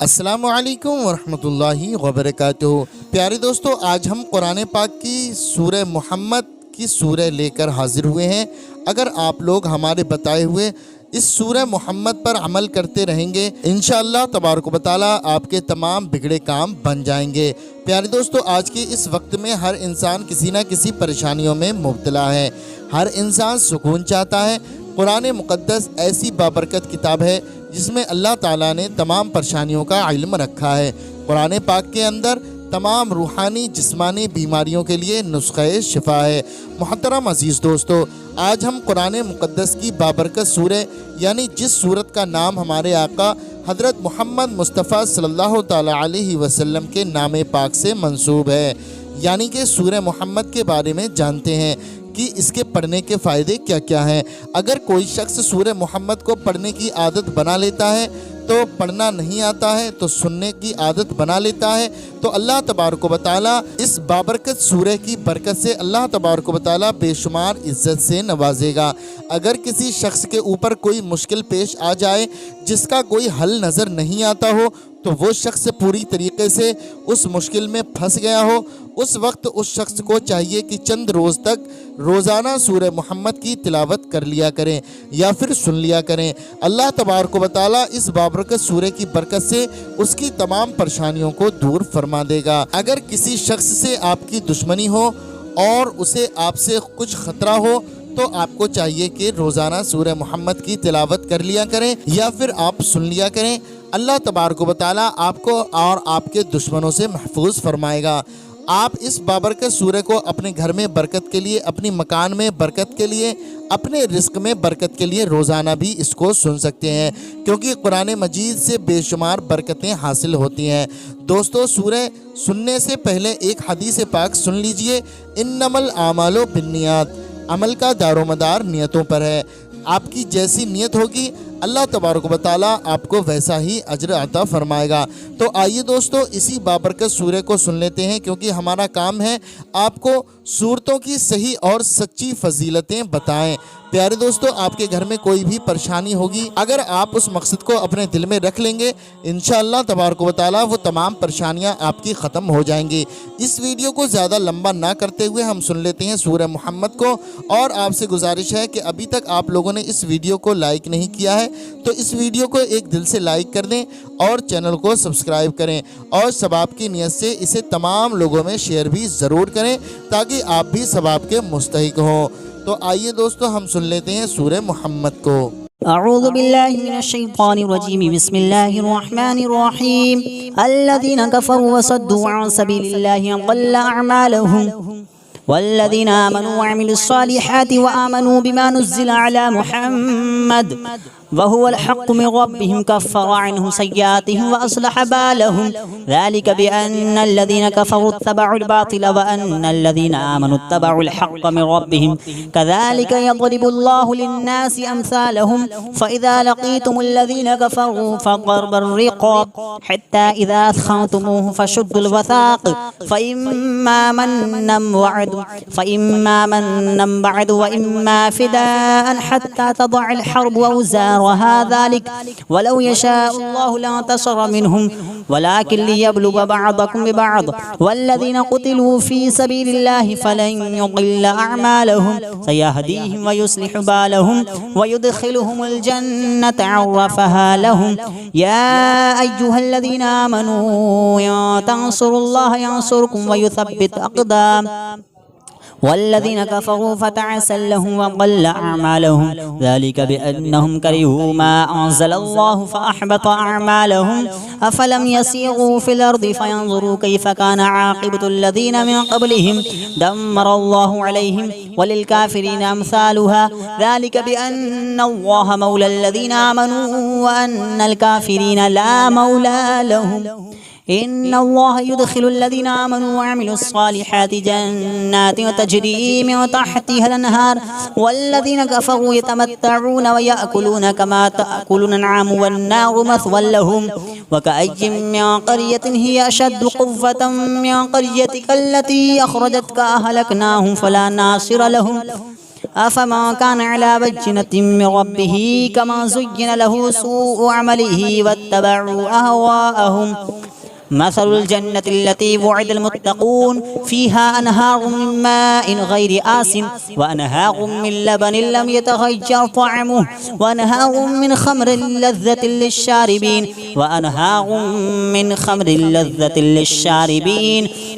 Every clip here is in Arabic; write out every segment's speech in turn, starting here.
अस्सलामु अलैकुम वरहमतुल्लाहि वबरकातुहू। प्यारे दोस्तों, आज हम कुरान पाक की सूरह मोहम्मद की सूरह लेकर हाजिर हुए हैं। अगर आप लोग हमारे बताए हुए इस सूरह मोहम्मद पर अमल करते रहेंगे, इंशाअल्लाह तबारक व तआला आपके तमाम बिगड़े काम बन जाएंगे। प्यारे दोस्तों, आज के इस वक्त में हर इंसान किसी न किसी परेशानियों में मुब्तला है। हर इंसान सुकून चाहता है। कुरान मुक़द्दस ऐसी बाबरकत किताब है जिसमें अल्लाह ताला ने तमाम परेशानियों का इल्म रखा है। कुरान पाक के अंदर तमाम रूहानी जिस्मानी बीमारियों के लिए नुस्खे शिफा है। मोहतरम अज़ीज़ दोस्तों, आज हम कुरान मुक़द्दस की बाबरकत सूरह यानी जिस सूरत का नाम हमारे आका हज़रत मोहम्मद मुस्तफ़ा सल्लल्लाहु ताला अलैहि वसल्लम के नाम पाक से मंसूब है, यानी कि सूरह मोहम्मद के बारे में जानते हैं कि इसके पढ़ने के फ़ायदे क्या क्या हैं। अगर कोई शख्स सूरह मोहम्मद को पढ़ने की आदत बना लेता है तो पढ़ना नहीं आता है तो सुनने की आदत बना लेता है, तो अल्लाह तबारक व तआला इस बाबरकत सूरह की बरकत से अल्लाह तबारक व तआला बेशुमार इज़्ज़त से नवाजेगा। अगर किसी शख्स के ऊपर कोई मुश्किल पेश आ जाए जिसका कोई हल नज़र नहीं आता हो, तो वो शख्स पूरी तरीके से उस मुश्किल में फंस गया हो, उस वक्त उस शख्स को चाहिए कि चंद रोज़ तक रोज़ाना सूरह मोहम्मद की तिलावत कर लिया करें या फिर सुन लिया करें। अल्लाह तबारक व तआला इस बाबरकत सूरह की बरकत से उसकी तमाम परेशानियों को दूर फरमा देगा। अगर किसी शख्स से आपकी दुश्मनी हो और उसे आपसे कुछ ख़तरा हो, तो आपको चाहिए कि रोज़ाना सूरह मोहम्मद की तिलावत कर लिया करें या फिर आप सुन लिया करें। अल्लाह तबारक व तआला आपको और आपके दुश्मनों से महफूज फरमाएगा। आप इस बाबरकत सूरह को अपने घर में बरकत के लिए, अपनी मकान में बरकत के लिए, अपने रिस्क में बरकत के लिए रोज़ाना भी इसको सुन सकते हैं, क्योंकि कुरान मजीद से बेशुमार बरकतें हासिल होती हैं। दोस्तों, सूरह सुनने से पहले एक हदीस पाक सुन लीजिए। इन्नमल आमालो बिन्नियात, अमल का दारोमदार नियतों पर है। आपकी जैसी नियत होगी अल्लाह तबारक व तआला आपको वैसा ही अज्र अता फरमाएगा। तो आइए दोस्तों, इसी बाबरकत सूरह को सुन लेते हैं, क्योंकि हमारा काम है आपको सूरतों की सही और सच्ची फजीलतें बताएं। प्यारे दोस्तों, आपके घर में कोई भी परेशानी होगी, अगर आप उस मकसद को अपने दिल में रख लेंगे, इंशाअल्लाह तबारक व तआला वो तमाम परेशानियां आपकी ख़त्म हो जाएंगी। इस वीडियो को ज़्यादा लंबा ना करते हुए हम सुन लेते हैं सूरह मोहम्मद को। और आपसे गुजारिश है कि अभी तक आप लोगों ने इस वीडियो को लाइक नहीं किया है तो इस वीडियो को एक दिल से लाइक कर दें और चैनल को सब्सक्राइब करें, और सवाब की नियत से इसे तमाम लोगों में शेयर भी ज़रूर करें ताकि आप भी सवाब के मुस्तहिक हों। तो आइए दोस्तों, हम सुन लेते हैं सूरह मोहम्मद को। अऊज़ु बिल्लाहि मिनश शैतानिर रजीम, बिस्मिल्लाहिर रहमानिर रहीम। अल्लज़ीना कफ़रू व सद्दू अन सबीलिल्लाहि अज़ल्ला अअमालहुम वल्लज़ीना आमनू व अमिलुस्सालिहाति व आमनू बिमा नुज़्ज़िला अला मुहम्मद वहुवल हक़्क़ु मिन रब्बिहिम कफ़्फ़रा अन्हुम सय्यातिहिम व अस्लह बालहुम ज़ालिका बिअन्नल्लज़ीना कफ़रू इत्तबअुल बातिल व अन्नल्लज़ीना आमनू इत्तबअुल हक़्क़ मिन रब्बिहिम कज़ालिका यज़रिबुल्लाहु लिन्नासि अम्सालहुम फ़इज़ा लक़ीतुमुल्लज़ीना कफ़रू फ़ज़रबुर रिक़ाब हत्ता इज़ा अथख़न्तुमूहुम फ़शुद्दुल वसाक़ फ़इम्मा मन्नन बअदु व इम्मा फ़िदाअन हत्ता तज़अल हर्बु औज़ारहा ज़ालिक वलौ यशाअल्लाहु लंतसर मिनहुम वलाकिन लियब्लुव बअदकुम बिबअद वल्लज़ीना क़ुतिलू फ़ी सबीलिल्लाहि फ़लन युज़िल्ल अअमालहुम सयहदीहिम व युस्लिहु बालहुम व युदख़िलुहुमुल जन्नत अर्रफ़हा लहुम या अय्युहल्लज़ीना आमनू इन तंसुरुल्लाह यंसुरकुम व युथब्बित अक़दाम वल्लज़ीना कफ़रू फ़तअसल लहुम व ज़ल्ल अअमालहुम ज़ालिका बिअन्नहुम करिहू मा अंज़लल्लाहु फ़अहबत अअमालहुम अफ़लम यसीरू फ़िल अर्दि फ़यंज़ुरू कैफ़ कान आक़िबतुल्लज़ीना मिन क़ब्लिहिम दम्मरल्लाहु अलैहिम वलिलकाफ़िरीना अम्सालुहा ज़ालिका बिअन्नल्लाहा मौलल्लज़ीना आमनू व अन्नल काफ़िरीना ला मौला लहुम इन्नल्लाह युदखिलुल्लज़ीना आमनू व अमिलुस्सालिहाति जन्नातिन तजरी मिन तहतिहा अल-अनहार वल्लज़ीना कफ़रू यतमत्तऊन व याकुलून कमा तअकुलुन अनआमु वन्नारु मथवन लहुम व कअय्यिन मिन क़रयतिन हिय अशद्दु क़ुव्वतन मिन क़रयतिका अल्लती अख़रजतका अहलकनाहुम फ़ला नासिर लहुम أفمن كان على بينة من ربه كمن زين له سوء عمله واتبعوا أهواءهم مثل الجنة التي وعد المتقون فيها أنهار من ماء غير آس وأنهار من لبن لم يتغير طعمه وأنهار من خمر لذة للشاربين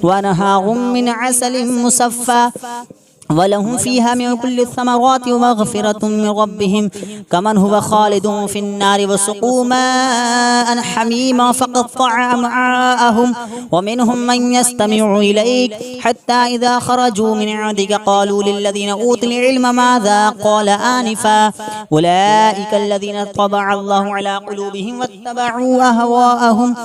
وأنهار من عسل مصفى ولهم فيها من كل الثمرات ومغفرة من ربهم كمن هو خالد في النار وسقوا ماء حميما فقطع أمعاءهم ومنهم من يستمع إليك حتى إذا خرجوا من عندك قالوا للذين أوتوا العلم ماذا قال آنفا أولئك الذين طبع الله على قلوبهم واتبعوا أهواءهم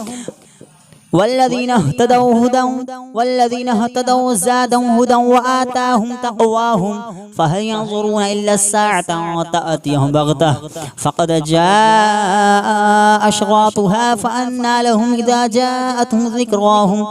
والذين اهتدوا زادهم هدى وآتاهم تقواهم فهل ينظرون إلا الساعة أن تأتيهم بغتة فقد جاء أشراطها فأنى لهم إذا جاءتهم ذكراهم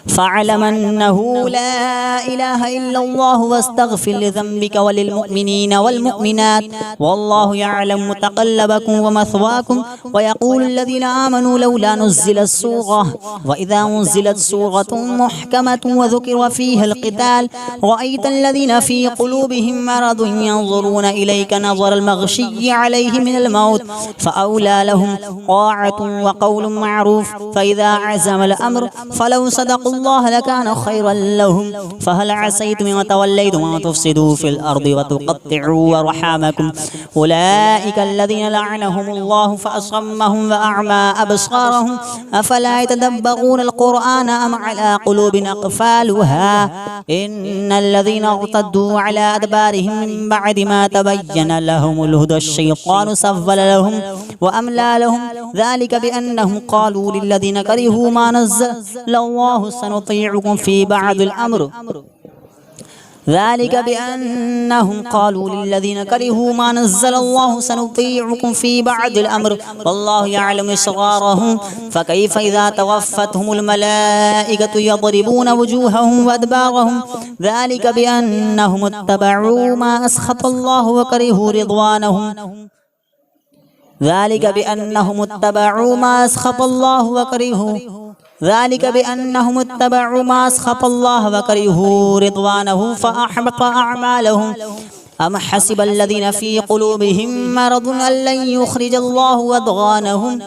فاعلم أنه لا إله إلا الله واستغفر لذنبك وللمؤمنين والمؤمنات والله يعلم متقلبكم ومثواكم ويقول الذين آمنوا لولا نزلت سورة وإذا نزلت سورة محكمة وذكر فيها القتال رأيت الذين في قلوبهم مرض ينظرون إليك نظر المغشي عليه من الموت فأولى لهم طاعة وقول معروف فإذا عزم الأمر فلو صدقوا الله لكان خيرا لهم فهل عسيتم إن توليتم أن تفسدوا في الأرض وتقطعوا أرحامكم أولئك الذين لعنهم الله فأصمهم وأعمى أبصارهم أفلا يتدبرون القرآن أم على قلوب أقفالها إن الذين ارتدوا على أدبارهم من بعد ما تبين لهم الهدى الشيطان سول لهم وأملى لهم ذلك بأنهم قالوا للذين كرهوا ما نزل الله سنطيعكم في بعض الأمر ذلك بأنهم قالوا للذين كرهوا ما نزل الله سنطيعكم في بعض الأمر والله يعلم إسرارهم فكيف إذا توفتهم الملائكة يضربون وجوههم وأدبارهم ذلك بأنهم اتبعوا ما أسخط الله وكرهوا رضوانهم ذلك بأنهم اتبعوا ما أسخط الله وكرهوا رضوانه فأحبط أعمالهم أم حسب الذين في قلوبهم مرض أن لن يخرج الله أضغانهم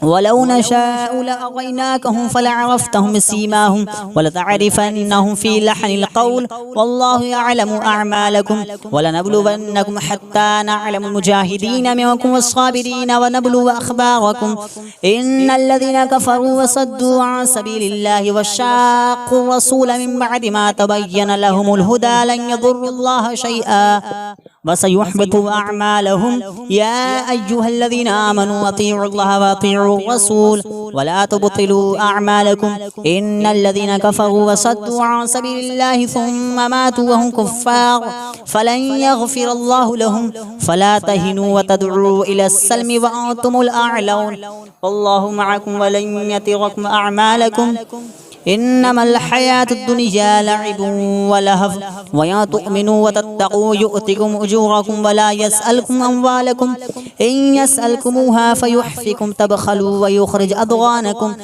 ولو نشاء لأريناكهم فلعرفتهم بسيماهم ولتعرفنهم في لحن القول والله يعلم أعمالكم ولنبلونكم حتى نعلم المجاهدين منكم والصابرين ونبلو أخباركم إن الذين كفروا وصدوا عن سبيل الله وشاقوا الرسول من بعد ما تبين لهم الهدى لن يضروا الله شيئا وسيحبط أعمالهم يا أيها الذين آمنوا أطيعوا الله وأطيعوا الرسول ولا تبطلوا أعمالكم إن الذين كفروا وصدوا عن سبيل الله ثم ماتوا وهم كفار فلن يغفر الله لهم فلا تهنوا وتدعوا إلى السلم وأنتم الأعلون والله معكم ولن يتركم أعمالكم إنما الحياة الدنيا لعب ولهو ويا تؤمنوا وتتقوا يؤتكم أجوركم ولا يسألكم أموالكم إن يسألكموها فيحفكم تبخلوا ويخرج أضغانكم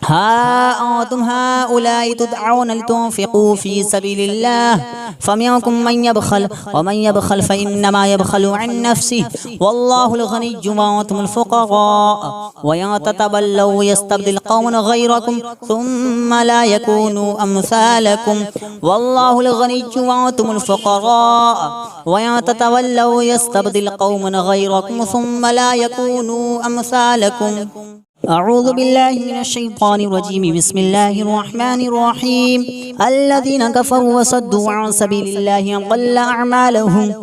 ها أنتم هؤلاء تدعون لتنفقوا في سبيل الله فمنكم من يبخل ومن يبخل فإنما يبخل عن نفسه والله الغني وأنتم الفقراء وإن تتولوا يستبدل قوما غيركم ثم لا يكونوا أمثالكم والله الغني وأنتم الفقراء وإن تتولوا يستبدل قوما غيركم ثم لا يكونوا أمثالكم أعوذ بالله من الشيطان الرجيم بسم الله الرحمن الرحيم الذين كفروا وصدوا عن سبيل الله ضل أعمالهم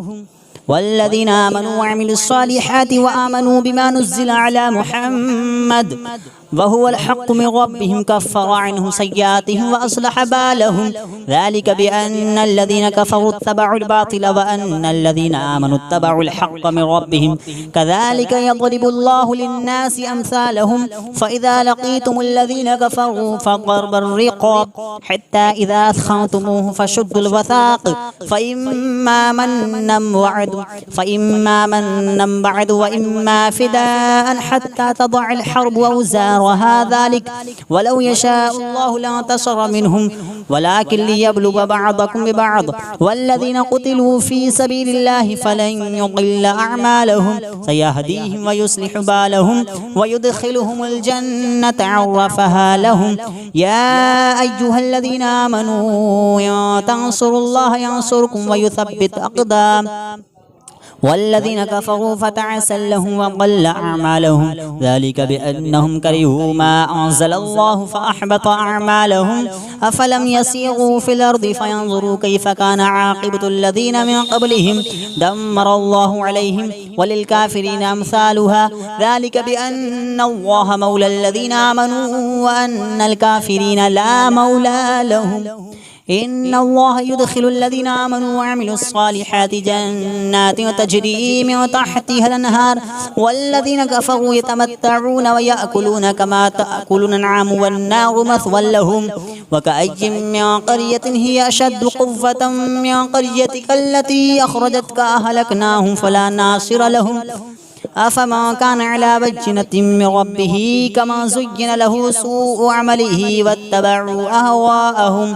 والذين آمنوا وعملوا الصالحات وآمنوا بما نزل على محمد وهو الحق من ربهم كفر عنهم سيئاتهم وأصلح بالهم ذلك بأن الذين كفروا اتبعوا الباطل وأن الذين آمنوا اتبعوا الحق من ربهم كذلك يضرب الله للناس أمثالهم فإذا لقيتم الذين كفروا فضرب الرقاب حتى إذا أثخنتموه فشدوا الوثاق فإما منا بعد وإما فداء حتى تضع الحرب وأوزارها ذلك ولو يشاء الله لانتصر منهم ولكن ليبلو بعضكم ببعض والذين قتلوا في سبيل الله فلن يضل أعمالهم سيهديهم ويصلح بالهم ويدخلهم الجنة عرفها لهم يا أيها الذين آمنوا إن تنصروا الله ينصركم ويثبت أقدام والذين كفروا فتعسل لهم وضل أعمالهم ذلك بأنهم كرهوا ما أنزل الله فأحبط أعمالهم أفلم يسيروا في الأرض فينظروا كيف كان عاقبة الذين من قبلهم دمر الله عليهم وللكافرين أمثالها ذلك بأن الله مولى الذين آمنوا وأن الكافرين لا مولى لهم إن الله يدخل الذين آمنوا وعملوا الصالحات جنات تجري من تحتها الأنهار والذين كفروا يتمتعون ويأكلون كما تأكل الأنعام والنار مثوى لهم وكأي من قرية هي أشد قوة من قريتك التي أخرجتك أهلكناهم فلا ناصر لهم أفمن كان على بينة من ربه كما زين له سوء عمله واتبعوا أهواءهم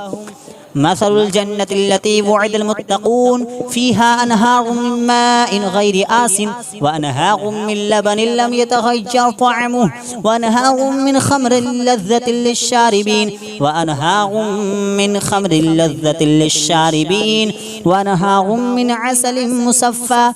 مثل الجنة التي وعد المتقون فيها أنهار من ماء غير آسن وأنهار من لبن لم يتغير طعمه وأنهار من خمر لذة للشاربين وأنهار من عسل مصفى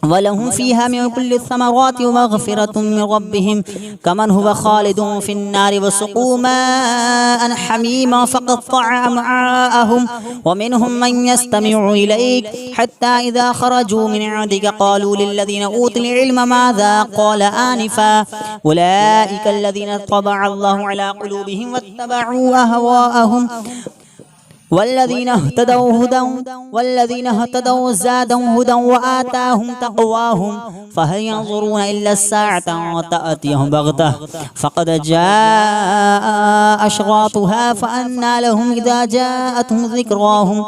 ولهم فيها من كل الثمرات ومغفرة من ربهم كمن هو خالد في النار وسقوا ماء حميما فقطع أمعاءهم ومنهم من يستمع إليك حتى إذا خرجوا من عندك قالوا للذين أوتوا العلم ماذا قال آنفا أولئك الذين طبع الله على قلوبهم واتبعوا أهواءهم والذين اهتدوا زادهم هدى وآتاهم تقواهم فهل ينظرون إلا الساعة أن تأتيهم بغتة فقد جاء أشراطها فأنى لهم إذا جاءتهم ذكراهم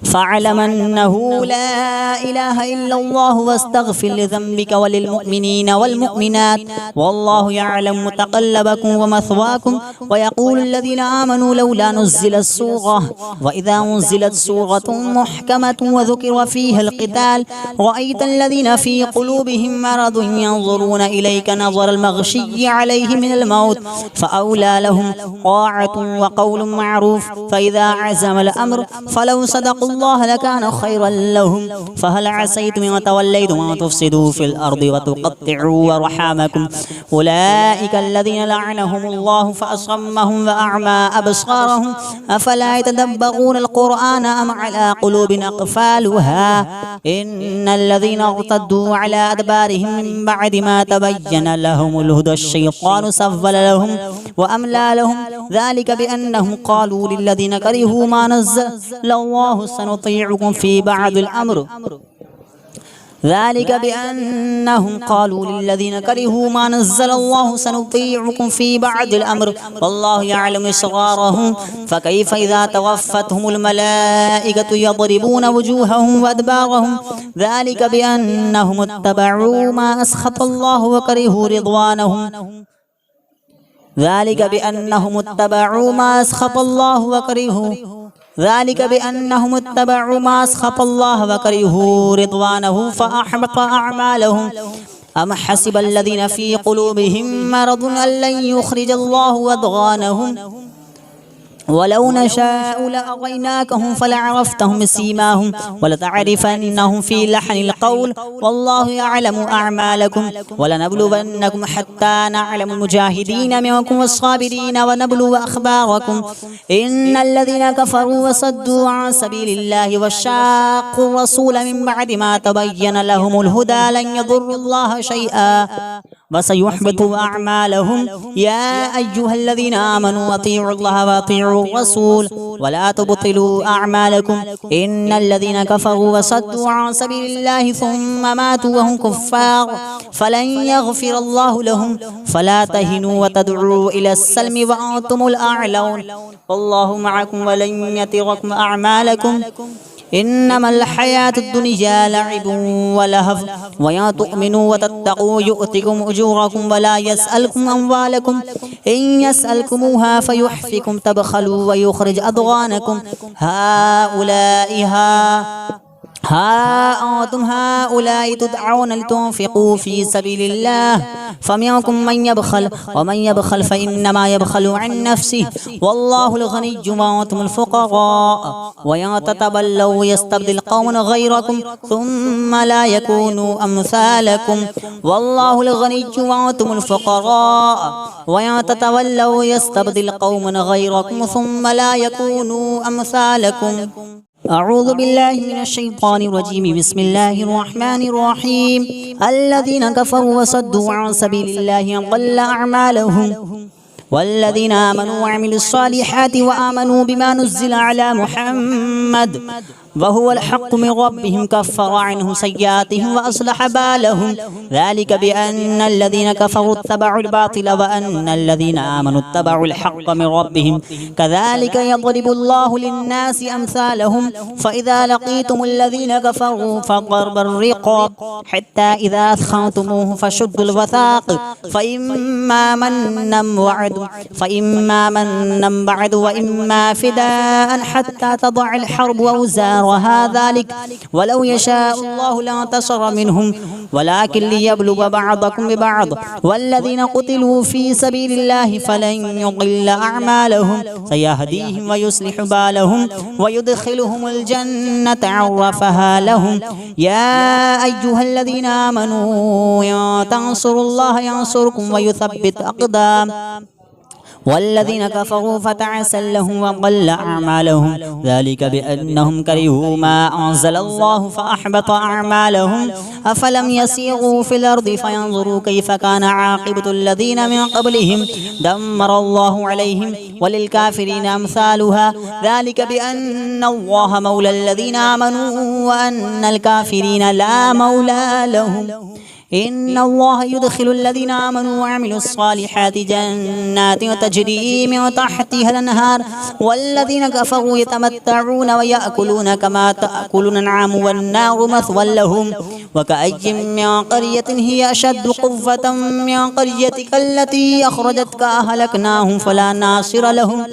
فاعلم أنه لا إله إلا الله واستغفر لذنبك وللمؤمنين والمؤمنات والله يعلم متقلبكم ومثواكم ويقول الذين آمنوا لولا نزلت سورة وإذا نزلت سورة محكمة وذكر فيها القتال رأيت الذين في قلوبهم مرض ينظرون إليك نظر المغشي عليه من الموت فأولى لهم طاعة وقول معروف فإذا عزم الأمر فلو صدقوا الله لكان خيرا لهم فهل عسيتم إن توليتم أن تفسدوا في الأرض وتقطعوا أرحامكم أولئك الذين لعنهم الله فأصمهم وأعمى أبصارهم أفلا يتدبرون القرآن أم على قلوب أقفالها إن الذين ارتدوا على أدبارهم من بعد ما تبين لهم الهدى الشيطان سول لهم وأملى لهم ذلك بأنهم قالوا للذين كرهوا ما نزل الله سنطيعكم في بعض الأمر ذلك بأنهم قالوا للذين كرهوا ما نزل الله سنطيعكم في بعض الأمر والله يعلم إسرارهم فكيف إذا توفتهم الملائكة يضربون وجوههم وأدبارهم ذلك بأنهم اتبعوا ما أسخط الله وكرهوا رضوانهم ذلك بأنهم اتبعوا ما أسخط الله وكرهوا رضوانه فأحبط أعمالهم أم حسب الذين في قلوبهم مرض أن لن يخرج الله أضغانهم ولو نشاء لأريناكهم فلعرفتهم بسيماهم ولتعرفنهم في لحن القول والله يعلم أعمالكم ولنبلونكم حتى نعلم المجاهدين منكم والصابرين ونبلو أخباركم إن الذين كفروا وصدوا عن سبيل الله وشاقوا الرسول من بعد ما تبين لهم الهدى لن يضروا الله شيئا وسيحبط أعمالهم يا أيها الذين آمنوا أطيعوا الله وأطيعوا الرسول ولا تبطلوا أعمالكم إن الذين كفروا وصدوا عن سبيل الله ثم ماتوا وهم كفار فلن يغفر الله لهم فلا تهنوا وتدعوا إلى السلم وأنتم الأعلون والله معكم ولن يتركم أعمالكم إنما الحياة الدنيا لعب ولهو وإن تؤمنوا وتتقوا يؤتكم أجوركم ولا يسألكم أموالكم إن يسألكموها فيحفكم تبخلوا ويخرج أضغانكم ها أنتم هؤلاء تدعون لتنفقوا في سبيل الله فمنكم من يبخل ومن يبخل فإنما يبخل عن نفسه والله الغني وأنتم الفقراء وإن تتولوا يستبدل قوما غيركم ثم لا يكونوا أمثالكم والله الغني وأنتم الفقراء وإن تتولوا يستبدل قوما غيركم ثم لا يكونوا أمثالكم. أعوذ بالله من الشيطان الرجيم بسم الله الرحمن الرحيم الذين كفروا وصدوا عن سبيل الله ضل أعمالهم والذين آمنوا وعملوا الصالحات وآمنوا بما نزل على محمد وهو الحق من ربهم كفر عنهم سيئاتهم وأصلح بالهم ذلك بأن الذين كفروا اتبعوا الباطل وأن الذين آمنوا اتبعوا الحق من ربهم كذلك يضرب الله للناس أمثالهم فإذا لقيتم الذين كفروا فضرب الرقاب حتى إذا أثخنتموه فشدوا الوثاق فإما منا بعد وإما فداء حتى تضع الحرب وأوزارها ذلك ولو يشاء الله لانتصر منهم ولكن ليبلو بعضكم ببعض والذين قتلوا في سبيل الله فلن يضل أعمالهم سيهديهم ويصلح بالهم ويدخلهم الجنة عرفها لهم يا أيها الذين آمنوا إن تنصروا الله ينصركم ويثبت أقدام والذين كفروا فتعسل لهم وضل أعمالهم ذلك بأنهم كرهوا ما أنزل الله فأحبط أعمالهم أفلم يسيروا في الأرض فينظروا كيف كان عاقبة الذين من قبلهم دمر الله عليهم وللكافرين أمثالها ذلك بأن الله مولى الذين آمنوا وأن الكافرين لا مولى لهم إن الله يدخل الذين آمنوا وعملوا الصالحات جنات تجري من تحتها الأنهار والذين كفروا يتمتعون ويأكلون كما تأكل الأنعام والنار مثوى لهم وكأي من قرية هي أشد قوة من قريتك التي أخرجتك أهلكناهم فلا ناصر لهم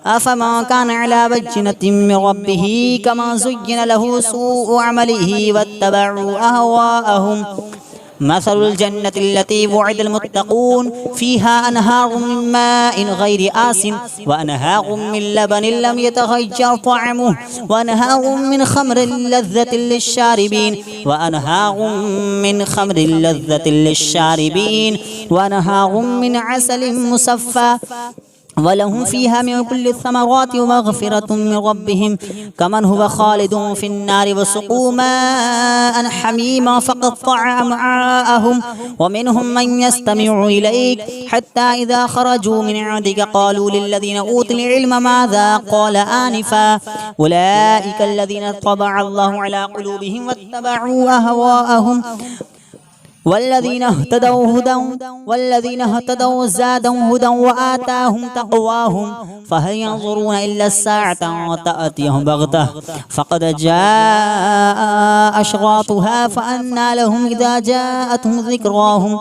أفمن كان على بينة من ربه كما زين له سوء عمله واتبعوا أهواءهم مثل الجنة التي وعد المتقون فيها أنهار من ماء غير آسن وأنهار من لبن لم يتغير طعمه وأنهار من خمر لذة للشاربين وأنهار من عسل مصفى ولهم فيها من كل الثمرات ومغفرة من ربهم كمن هو خالد في النار وسقوا ماء حميما فقطع أمعاءهم ومنهم من يستمع إليك حتى إذا خرجوا من عندك قالوا للذين أوتوا العلم ماذا قال آنفا أولئك الذين طبع الله على قلوبهم واتبعوا أهواءهم والذين اهتدوا زادهم هدى وآتاهم تقواهم فهل ينظرون إلا الساعة تأتيهم بغتة فقد جاء أشراطها فأنى لهم إذا جاءتهم ذكراهم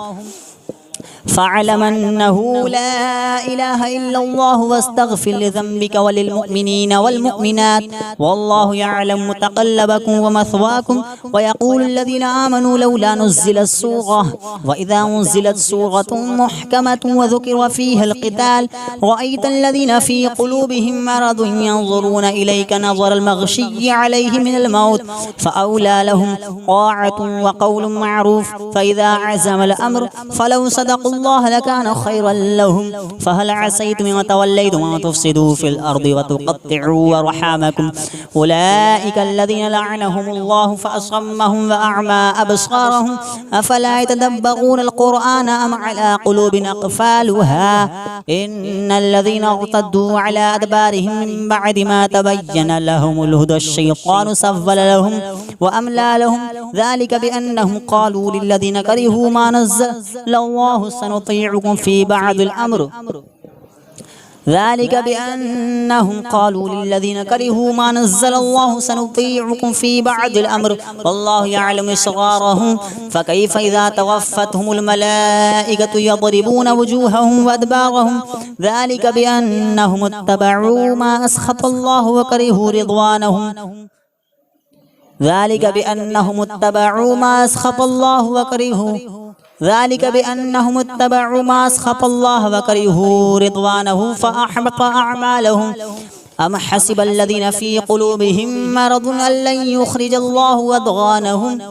فاعلم أنه لا إله إلا الله واستغفر لذنبك وللمؤمنين والمؤمنات والله يعلم متقلبكم ومثواكم ويقول الذين آمنوا لولا نزلت سورة وإذا نزلت سورة محكمة وذكر فيها القتال رأيت الذين في قلوبهم مرض ينظرون إليك نظر المغشي عليه من الموت فأولى لهم طاعة وقول معروف فإذا عزم الأمر فلو صدقوا الله لكان خيرا لهم فهل عسيتم إن توليتم أن تفسدوا في الأرض وتقطعوا أرحامكم أولئك الذين لعنهم الله فأصمهم وأعمى أبصارهم أفلا يتدبرون القرآن أم على قلوب أقفالها إن الذين ارتدوا على أدبارهم من بعد ما تبين لهم الهدى الشيطان سول لهم وأملى لهم ذلك بأنهم قالوا للذين كرهوا ما نزل الله سنطيعكم في بعض الأمر ذلك بأنهم قالوا للذين كرهوا ما نزل الله سنطيعكم في بعض الأمر والله يعلم إسرارهم فكيف إذا توفتهم الملائكة يضربون وجوههم وأدبارهم ذلك بأنهم اتبعوا ما أسخط الله وكرهوا رضوانهم ذلك بأنهم اتبعوا ما أسخط الله وكرهوا رضوانه فأحبط أعمالهم أم حسب الذين في قلوبهم مرض أن لن يخرج الله أضغانهم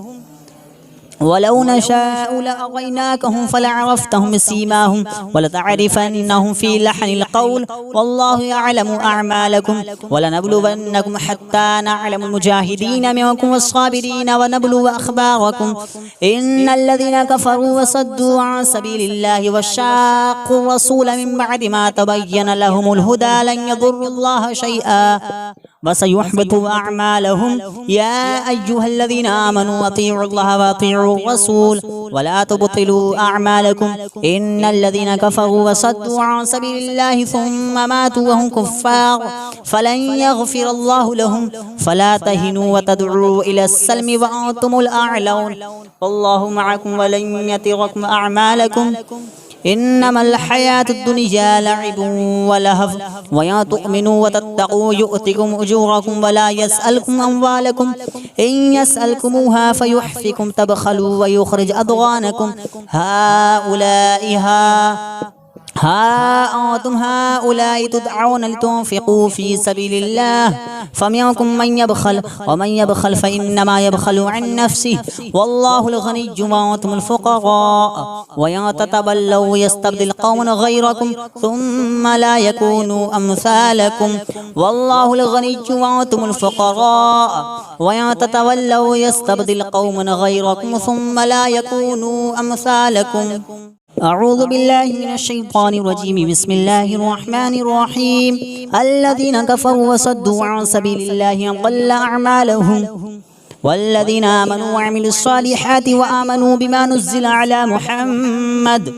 ولو نشاء لأريناكهم فلعرفتهم بسيماهم ولتعرفنهم في لحن القول والله يعلم أعمالكم ولنبلونكم حتى نعلم المجاهدين منكم والصابرين ونبلو أخباركم إن الذين كفروا وصدوا عن سبيل الله وشاقوا الرسول من بعد ما تبين لهم الهدى لن يضروا الله شيئا وسيحبط أعمالهم يا أيها الذين آمنوا أطيعوا الله وأطيعوا الرسول ولا تبطلوا أعمالكم إن الذين كفروا وصدوا عن سبيل الله ثم ماتوا وهم كفار فلن يغفر الله لهم فلا تهنوا وتدعوا إلى السلم وأنتم الأعلون والله معكم ولن يتركم أعمالكم إنما الحياة الدنيا لعب ولهو ويا تؤمنوا وتتقوا يؤتكم أجوركم ولا يسألكم أموالكم إن يسألكموها فيحفكم تبخلوا ويخرج أضغانكم أنتم هؤلاء تدعون لتنفقوا في سبيل الله فمنكم من يبخل ومن يبخل فإنما يبخل عن نفسه والله الغني وأنتم الفقراء وإن تتولوا يستبدل قوما غيركم ثم لا يكونوا أمثالكم والله الغني وأنتم الفقراء وإن تتولوا يستبدل قوما غيركم ثم لا يكونوا أمثالكم أعوذ بالله من الشيطان الرجيم بسم الله الرحمن الرحيم الذين كفروا وصدوا عن سبيل الله أضل أعمالهم والذين آمنوا وعملوا الصالحات وآمنوا بما نزل على محمد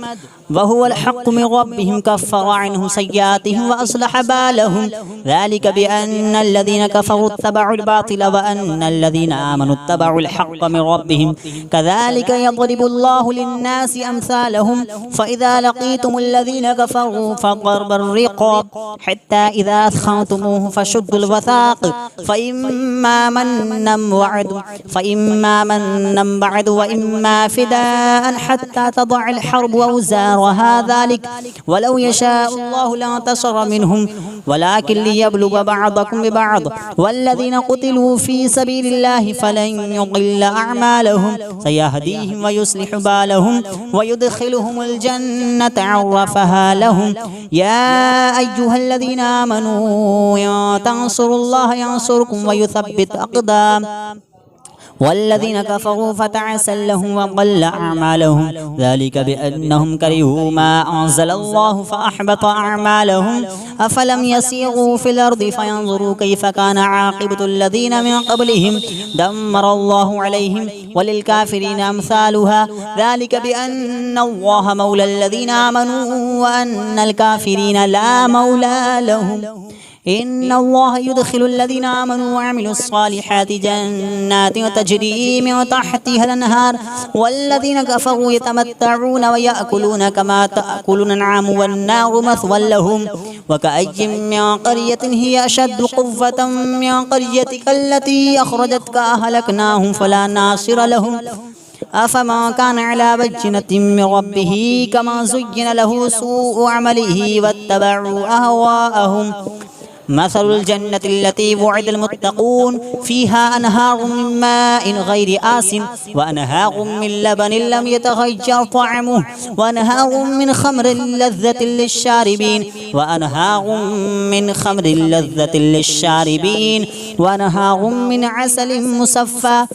وهو الحق من ربهم كفر عنهم سيئاتهم وأصلح بالهم ذلك بأن الذين كفروا اتبعوا الباطل وأن الذين آمنوا اتبعوا الحق من ربهم كذلك يضرب الله للناس أمثالهم فإذا لقيتم الذين كفروا فضرب الرقاب حتى إذا أثخنتموه فشدوا الوثاق فإما منا بعد وإما فداء حتى تضع الحرب أوزارها ذلك ولو يشاء الله لانتصر منهم ولكن ليبلو بعضكم ببعض والذين قتلوا في سبيل الله فلن يضل أعمالهم سيهديهم ويصلح بالهم ويدخلهم الجنة عرفها لهم يا أيها الذين آمنوا إن تنصروا الله ينصركم ويثبت أقدام والذين كفروا فتعسا لهم وضل أعمالهم ذلك بأنهم كرهوا ما أنزل الله فأحبط أعمالهم أفلم يسيروا في الأرض فينظروا كيف كان عاقبة الذين من قبلهم دمر الله عليهم وللكافرين أمثالها ذلك بأن الله مولى الذين آمنوا وأن الكافرين لا مولى لهم إن الله يدخل الذين آمنوا وعملوا الصالحات جنات تجري من تحتها الأنهار والذين كفروا يتمتعون ويأكلون كما تأكل الأنعام والنار مثوى لهم وكأي من قرية هي أشد قوة من قريتك التي أخرجتك أهلكناهم فلا ناصر لهم أفمن كان على بينة من ربه كما زين له سوء عمله واتبعوا أهواءهم مثل الجنة التي وعد المتقون فيها أنهار من ماء غير آسن وأنهار من لبن لم يتغير طعمه وأنهار من خمر لذة للشاربين وأنهار من عسل مصفى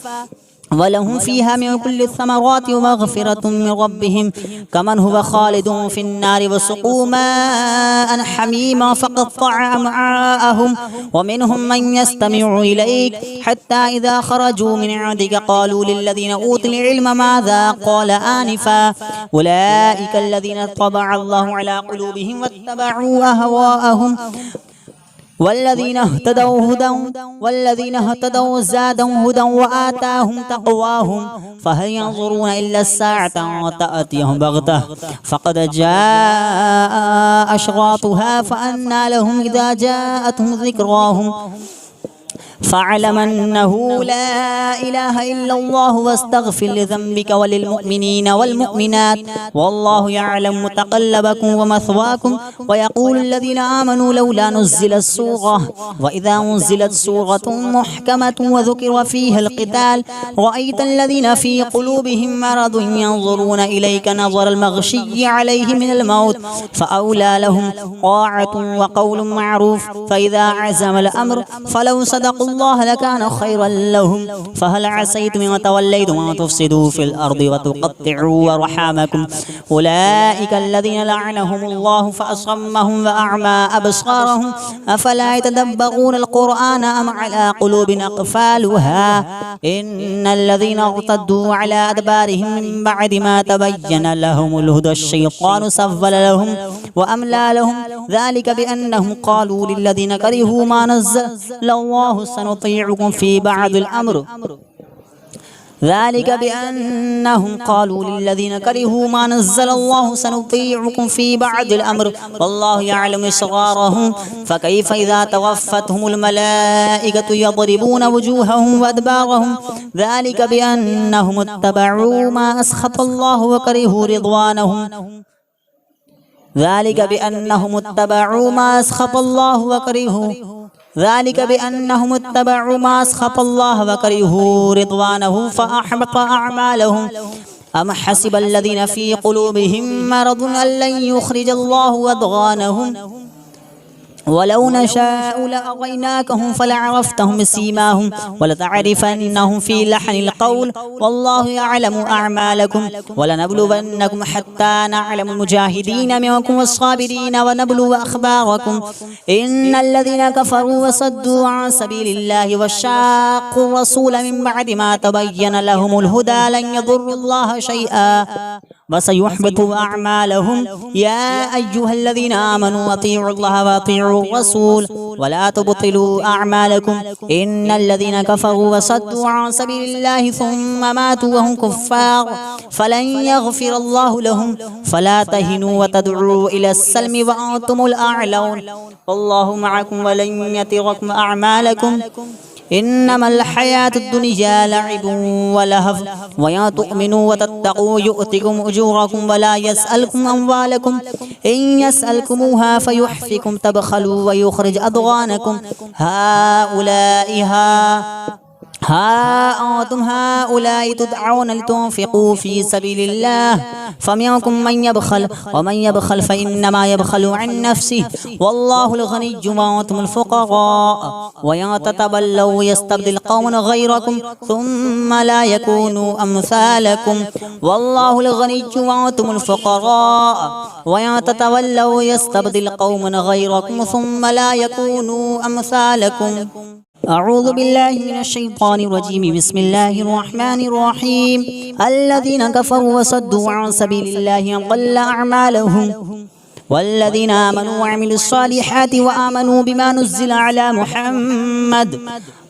ولهم فيها من كل الثمرات ومغفرة من ربهم كمن هو خالد في النار وسقوا ماء حميما فقطع أمعاءهم ومنهم من يستمع إليك حتى إذا خرجوا من عندك قالوا للذين أوتوا العلم ماذا قال آنفا أولئك الذين طبع الله على قلوبهم واتبعوا أهواءهم والذين اهتدوا زادهم هدى وآتاهم تقواهم فهل ينظرون إلا الساعة تأتيهم بغتة فقد جاء أشراطها فأنى لهم إذا جاءتهم ذكراهم فاعلم أنه لا إله إلا الله واستغفر لذنبك وللمؤمنين والمؤمنات والله يعلم متقلبكم ومثواكم ويقول الذين آمنوا لولا نزلت سورة وإذا نزلت سورة محكمة وذكر فيها القتال رأيت الذين في قلوبهم مرض ينظرون إليك نظر المغشي عليه من الموت فأولى لهم طاعة وقول معروف فإذا عزم الأمر فلو صدقوا الله لكان خيرا لهم فهل عسيتم إن توليتم أن تفسدوا في الأرض وتقطعوا أرحامكم أولئك الذين لعنهم الله فأصمهم وأعمى أبصارهم أفلا يتدبرون القرآن أم على قلوب أقفالها إن الذين ارتدوا على أدبارهم من بعد ما تبين لهم الهدى الشيطان سول لهم وأملى لهم ذلك بأنهم قالوا للذين كرهوا ما نزل الله سنطيعكم في بعض الأمر والله يعلم إسرارهم فكيف إذا توفتهم الملائكة يضربون وجوههم وأدبارهم ذلك بأنهم اتبعوا ما أسخط الله وكرهوا رضوانه فأحبط أعمالهم أم حسب الذين في قلوبهم مرض أن لن يخرج الله أضغانهم ولو نشاء لأريناكهم فلعرفتهم بسيماهم ولتعرفنهم في لحن القول والله يعلم أعمالكم ولنبلونكم حتى نعلم المجاهدين منكم والصابرين ونبلو أخباركم إن الذين كفروا وصدوا عن سبيل الله وشاقوا الرسول من بعد ما تبين لهم الهدى لن يضروا الله شيئا وسيحبط أعمالهم يا أيها الذين آمنوا أطيعوا الله وأطيعوا الرسول ولا تبطلوا أعمالكم إن الذين كفروا وصدوا عن سبيل الله ثم ماتوا وهم كفار فلن يغفر الله لهم فلا تهنوا وتدعوا إلى السلم وأنتم الأعلون والله معكم ولن يتركم أعمالكم إنما الحياة الدنيا لعب ولهو ويا تؤمنوا وتتقوا يؤتكم أجوركم ولا يسألكم أموالكم إن يسألكموها فيحفكم تبخلوا ويخرج أضغانكم ها أنتم هؤلاء تدعون لتنفقوا في سبيل الله فمنكم من يبخل ومن يبخل فإنما يبخل عن نفسه والله الغني وأنتم الفقراء وإن تتولوا يستبدل قوما غيركم ثم لا يكونوا أمثالكم والله الغني وأنتم الفقراء وإن تتولوا يستبدل قوما غيركم ثم لا يكونوا أمثالكم أعوذ بالله من الشيطان الرجيم بسم الله الرحمن الرحيم الذين كفروا وصدوا عن سبيل الله أضل أعمالهم والذين آمنوا وعملوا الصالحات وآمنوا بما نزل على محمد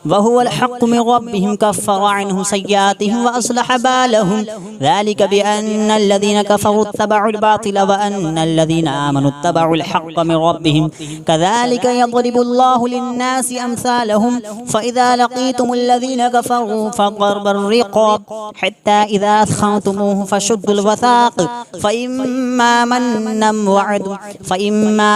وهو الحق من ربهم كفر عنهم سيئاتهم وأصلح بالهم ذلك بأن الذين كفروا اتبعوا الباطل وأن الذين آمنوا اتبعوا الحق من ربهم كذلك يضرب الله للناس أمثالهم فإذا لقيتم الذين كفروا فضرب الرقاب حتى إذا أثخنتموه فشدوا الوثاق فإما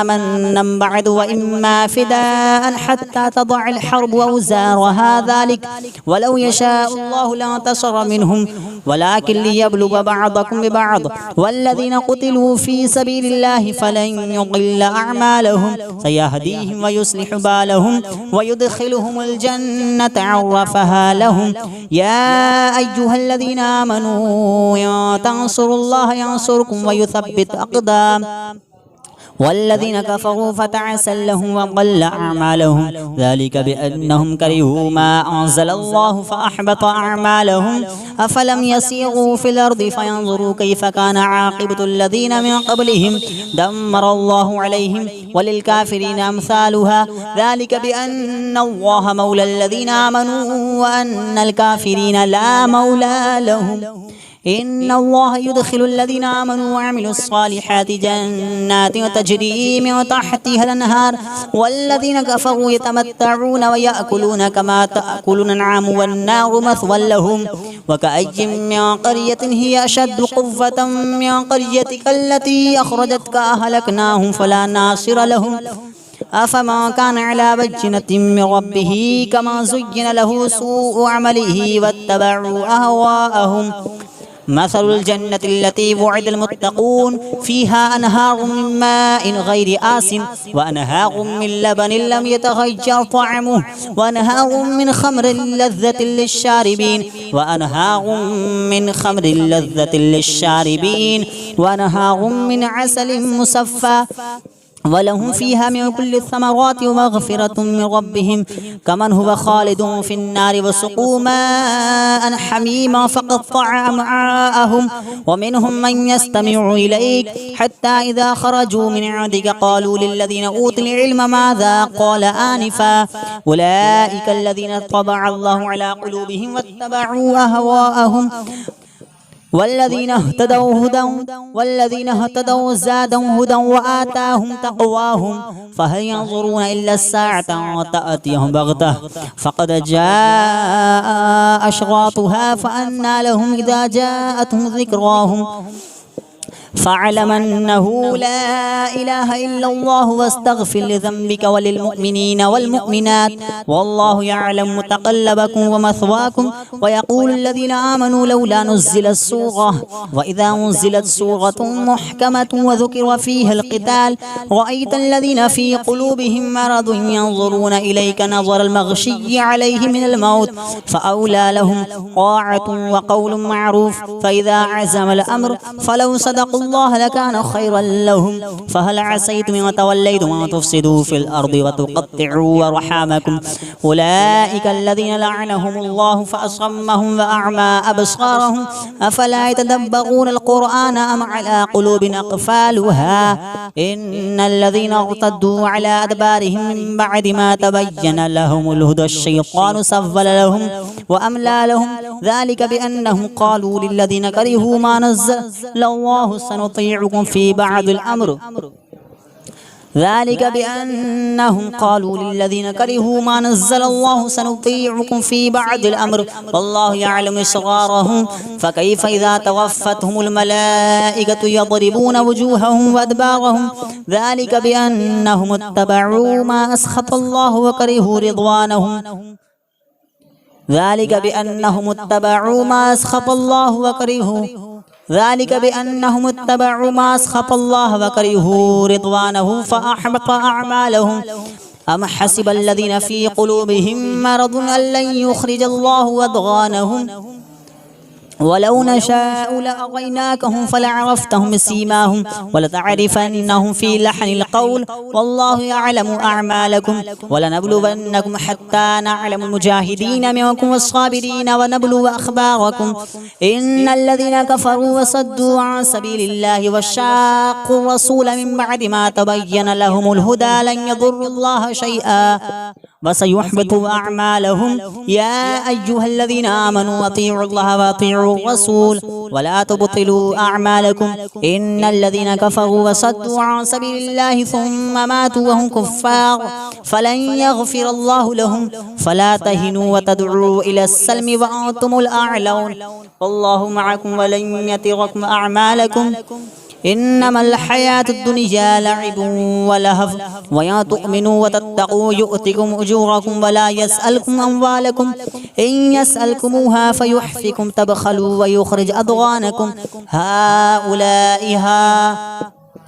منا بعد وإما فداء حتى تضع الحرب أوزارها ذلك ولو يشاء الله لانتصر منهم ولكن ليبلو بعضكم ببعض والذين قتلوا في سبيل الله فلن يضل أعمالهم سيهديهم ويصلح بالهم ويدخلهم الجنة عرفها لهم يا أيها الذين آمنوا إن تنصروا الله ينصركم ويثبت أقدام والذين كفروا فتعسل لهم وضل أعمالهم ذلك بأنهم كرهوا ما أنزل الله فأحبط أعمالهم أفلم يسيروا في الأرض فينظروا كيف كان عاقبة الذين من قبلهم دمر الله عليهم وللكافرين أمثالها ذلك بأن الله مولى الذين آمنوا وأن الكافرين لا مولى لهم إن الله يدخل الذين آمنوا وعملوا الصالحات جنات تجري من تحتها الأنهار والذين كفروا يتمتعون ويأكلون كما تأكل الأنعام والنار مثوى لهم وكأي من قرية هي أشد قوة من قريتك التي أخرجتك أهلكناهم فلا ناصر لهم أفمن كان على بينة من ربه كما زين له سوء عمله واتبعوا أهواءهم مثل الجنة التي وعد المتقون فيها أنهار من ماء غير آسن وأنهار من لبن لم يتغير طعمه وأنهار من خمر لذة للشاربين وأنهار من عسل مصفى ولهم فيها من كل الثمرات ومغفرة من ربهم كمن هو خالد في النار وسقوا ماء حميما فقطع أمعاءهم ومنهم من يستمع إليك حتى إذا خرجوا من عندك قالوا للذين أوتوا العلم ماذا قال آنفا أولئك الذين طبع الله على قلوبهم واتبعوا أهواءهم والذين اهتدوا زادهم هدى وآتاهم تقواهم فهل ينظرون إلا الساعة تأتيهم بغتة فقد جاء أشراطها فأنى لهم إذا جاءتهم ذكراهم فاعلم أنه لا إله إلا الله واستغفر لذنبك وللمؤمنين والمؤمنات والله يعلم متقلبكم ومثواكم ويقول الذين آمنوا لولا نزلت سورة وإذا نزلت سورة محكمة وذكر فيها القتال رأيت الذين في قلوبهم مرض ينظرون إليك نظر المغشي عليه من الموت فأولى لهم طاعة وقول معروف فإذا عزم الأمر فلو صدقوا الله لكان خيرا لهم فهل عسيتم إن توليتم أن تفسدوا في الأرض وتقطعوا أرحامكم أولئك الذين لعنهم الله فأصمهم وأعمى أبصارهم أفلا يتدبرون القرآن أم على قلوب أقفالها إن الذين ارتدوا على أدبارهم من بعد ما تبين لهم الهدى الشيطان سول لهم وأملى لهم ذلك بأنهم قالوا للذين كرهوا ما نزل الله سنطيعكم في بعض الأمر ذلك بأنهم قالوا للذين كرهوا ما نزل الله سنطيعكم في بعض الأمر والله يعلم إسرارهم فكيف إذا توفتهم الملائكة يضربون وجوههم وأدبارهم ذلك بأنهم اتبعوا ما أسخط الله وكرهوا رضوانهم ذلك بأنهم اتبعوا ما أسخط الله وكرهوا رضوانه فأحبط أعمالهم أم حسب الذين في قلوبهم مرض أن لن يخرج الله أضغانهم ولو نشاء لأريناكهم فلعرفتهم بسيماهم ولتعرفنهم في لحن القول والله يعلم أعمالكم ولنبلونكم حتى نعلم المجاهدين منكم والصابرين ونبلو أخباركم إن الذين كفروا وصدوا عن سبيل الله وشاقوا الرسول من بعد ما تبين لهم الهدى لن يضروا الله شيئا وسيحبط أعمالهم يا أيها الذين آمنوا أطيعوا الله وأطيعوا الرسول ولا تبطلوا أعمالكم إن الذين كفروا وصدوا عن سبيل الله ثم ماتوا وهم كفار فلن يغفر الله لهم فلا تهنوا وتدعوا إلى السلم وأنتم الأعلون والله معكم ولن يتركم أعمالكم إنما الحياة الدنيا لعب ولهو ويا تؤمنوا وتتقوا يؤتكم أجوركم ولا يسألكم أموالكم إن يسألكموها فيحفكم تبخلوا ويخرج أضغانكم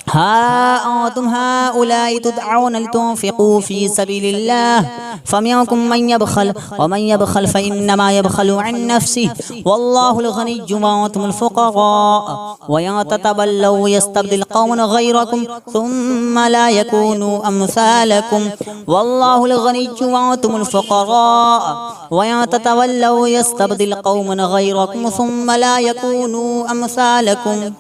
ها أنتم هؤلاء تدعون لتنفقوا في سبيل الله فمنكم من يبخل ومن يبخل فإنما يبخل عن نفسه والله الغني وأنتم الفقراء وإن تتولوا يستبدل قوما غيركم ثم لا يكونوا أمثالكم والله الغني وأنتم الفقراء وإن تتولوا يستبدل قوما غيركم ثم لا يكونوا أمثالكم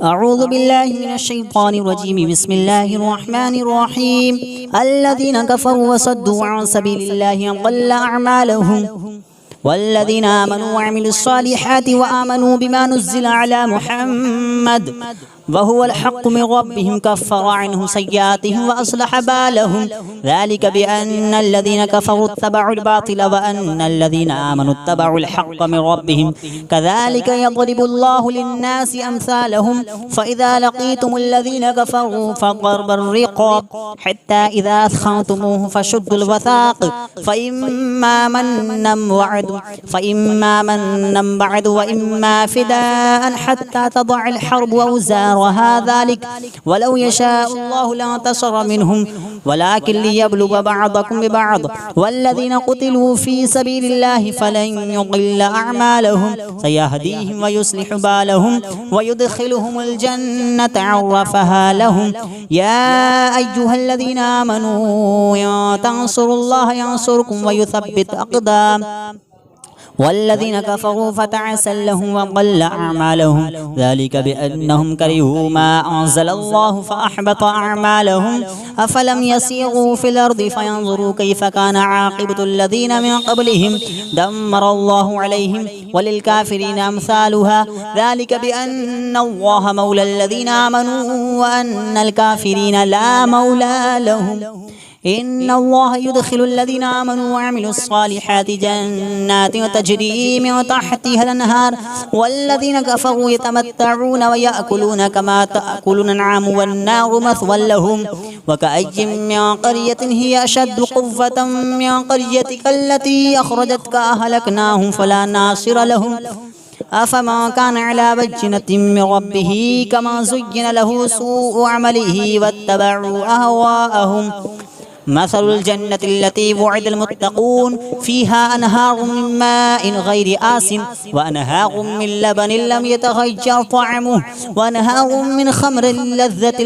أعوذ بالله من الشيطان الرجيم بسم الله الرحمن الرحيم الذين كفروا وصدوا عن سبيل الله أضل أعمالهم والذين آمنوا وعملوا الصالحات وآمنوا بما نزل على محمد وهو الحق من ربهم كفر عنهم سيئاتهم وأصلح بالهم ذلك بأن الذين كفروا اتبعوا الباطل وأن الذين آمنوا اتبعوا الحق من ربهم كذلك يضرب الله للناس أمثالهم فإذا لقيتم الذين كفروا فضرب الرقاب حتى إذا أثخنتموه فشدوا الوثاق فإما منا بعد وإما فداء حتى تضع الحرب وأوزارها ذلك ولو يشاء الله لانتصر منهم ولكن ليبلو بعضكم ببعض والذين قتلوا في سبيل الله فلن يضل أعمالهم سيهديهم ويصلح بالهم ويدخلهم الجنة عرفها لهم يا أيها الذين آمنوا إن تنصروا الله ينصركم ويثبت أقدام والذين كفروا فتعسا لهم وضل أعمالهم ذلك بأنهم كرهوا ما أنزل الله فأحبط أعمالهم أفلم يسيروا في الأرض فينظروا كيف كان عاقبة الذين من قبلهم دمر الله عليهم وللكافرين أمثالها ذلك بأن الله مولى الذين آمنوا وأن الكافرين لا مولى لهم إن الله يدخل الذين آمنوا وعملوا الصالحات جنات تجري من تحتها الأنهار والذين كفروا يتمتعون ويأكلون كما تأكل الأنعام والنار مثوى لهم وكأي من قرية هي أشد قوة من قريتك التي أخرجتك أهلكناهم فلا ناصر لهم أفما كان على بينة من ربه كما زين له سوء عمله واتبعوا أهواءهم مثل الجنة التي وعد المتقون فيها أنهار من ماء غير آس وأنهار من لبن لم يتغير طعمه وأنهار من خمر لذة